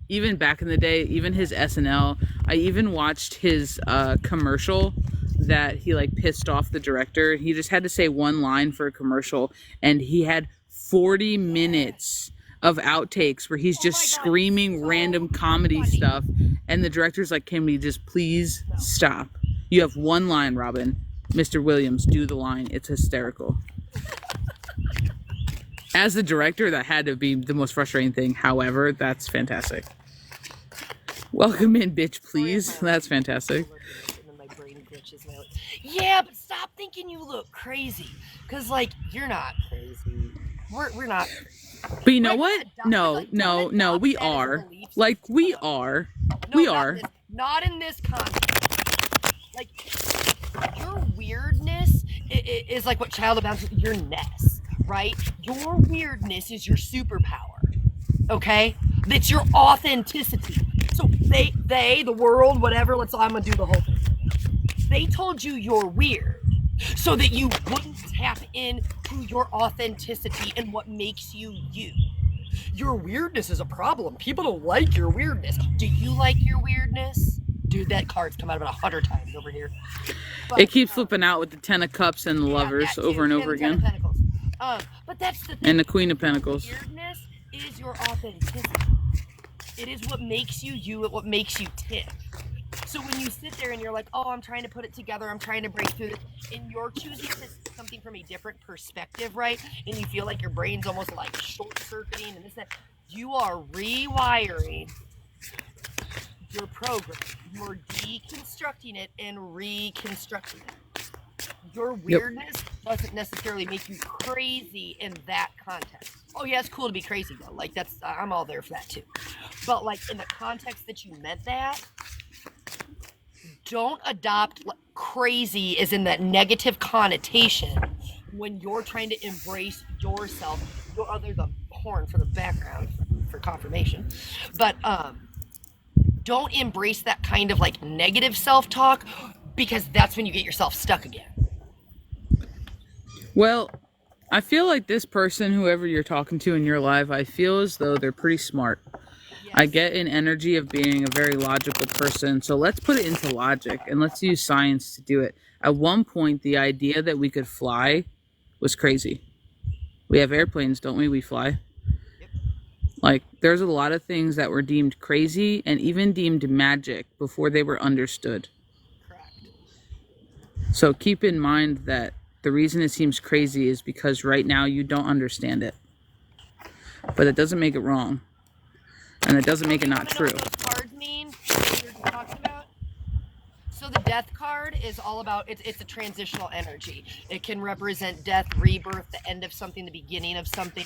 Even back in the day, even his SNL. I even watched his commercial that he like pissed off the director. He just had to say one line for a commercial, and he had 40 minutes of outtakes where he's just screaming random comedy stuff, and the director's like, can we just please stop? You have one line, Robin. Mr. Williams, do the line. It's hysterical. As the director, that had to be the most frustrating thing. However, that's fantastic. Welcome in, bitch, please. That's fantastic. Yeah, but stop thinking you look crazy. Because, like, you're not crazy. We're not crazy. But you know what? No, we are. Like, we are. We are. Not in this context. Like, your weirdness is like what ChildOfBalance is, your ness, right? Your weirdness is your superpower, okay? That's your authenticity. So the world, whatever, I'm gonna do the whole thing. They told you you're weird so that you wouldn't tap into your authenticity and what makes you you. Your weirdness is a problem. People don't like your weirdness. Do you like your weirdness? Dude, that card's come out about 100 times over here. But, it keeps flipping out with the Ten of Cups and the Lovers over and over again. But that's the thing. And the Queen of Pentacles. Weirdness is your authenticity. It is what makes you you, what makes you tick. So when you sit there and you're like, oh, I'm trying to put it together, I'm trying to break through this, and you're choosing something from a different perspective, right? And you feel like your brain's almost like short-circuiting and this, that. You are rewiring your program. You're deconstructing it and reconstructing it. Your weirdness doesn't necessarily make you crazy in that context. Oh yeah, it's cool to be crazy though. Like that's, I'm all there for that too. But like in the context that you meant that, don't adopt crazy as in that negative connotation when you're trying to embrace yourself. There's a horn for the background for confirmation. But don't embrace that kind of like negative self-talk, because that's when you get yourself stuck again. Well, I feel like this person, whoever you're talking to in your life, I feel as though they're pretty smart. Yes. I get an energy of being a very logical person. So let's put it into logic and let's use science to do it. At one point, the idea that we could fly was crazy. We have airplanes, don't we? We fly. Yep. Like, there's a lot of things that were deemed crazy and even deemed magic before they were understood. Correct. So keep in mind that the reason it seems crazy is because right now you don't understand it. But it doesn't make it wrong. And it doesn't make it not true. What those cards mean? What you're talking about? So the death card is all about, it's a transitional energy. It can represent death, rebirth, the end of something, the beginning of something.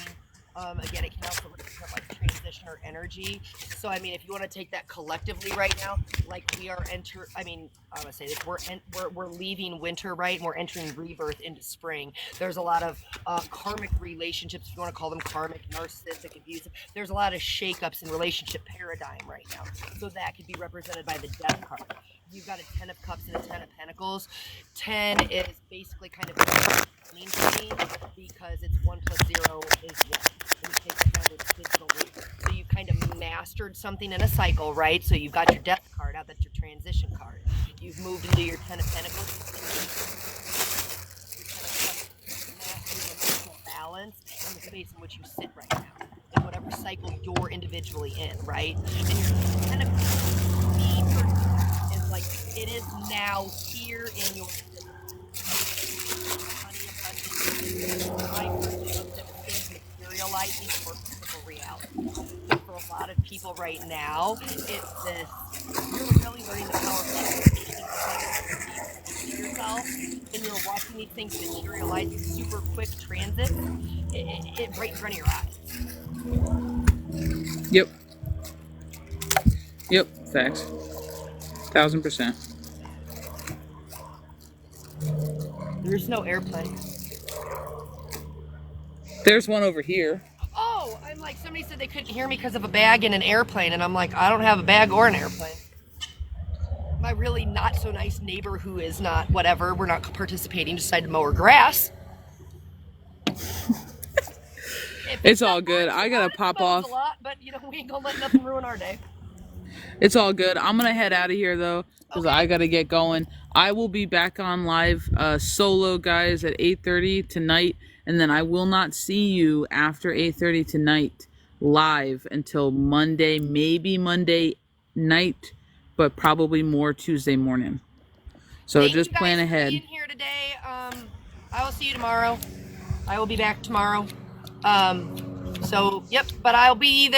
Again, it can also represent like transition or energy. So, I mean, if you want to take that collectively right now, like we are I'm going to say this, we're leaving winter, right? And we're entering rebirth into spring. There's a lot of karmic relationships, if you want to call them karmic, narcissistic, abusive. There's a lot of shakeups in relationship paradigm right now. So that could be represented by the death card. You've got a 10 of Cups and a 10 of Pentacles. 10 is basically kind of mean to me because it's 1 + 0 is 1. And you take the kind of digital root. So you kind of mastered something in a cycle, right? So you've got your death card out. That's your transition card. You've moved into your 10 of Pentacles. Your 10 of Cups, mastering emotional balance in the space in which you sit right now, in whatever cycle you're individually in, right? And your 10 of Cups is like it is now here in your materializing for physical reality. So for a lot of people right now, it's this, you're really learning the power of yourself, and you're watching these things materialize in super quick transit, it right in front of your eyes. Yep. Yep, facts. 1000%. There's no airplane. There's one over here. Oh, I'm like, somebody said they couldn't hear me because of a bag in an airplane, and I'm like, I don't have a bag or an airplane. My really not so nice neighbor who is not whatever, we're not participating, decided to mow her grass. It's all good. I gotta pop off. A lot, but you know, we ain't gonna let nothing ruin our day. It's all good. I'm gonna head out of here though, because Okay. I gotta get going. I will be back on live solo, guys, at 8:30 tonight, and then I will not see you after 8:30 tonight live until Monday, maybe Monday night, but probably more Tuesday morning. So Thank just you guys plan for ahead. being here today. I will see you tomorrow. I will be back tomorrow. So, yep, but I'll be there.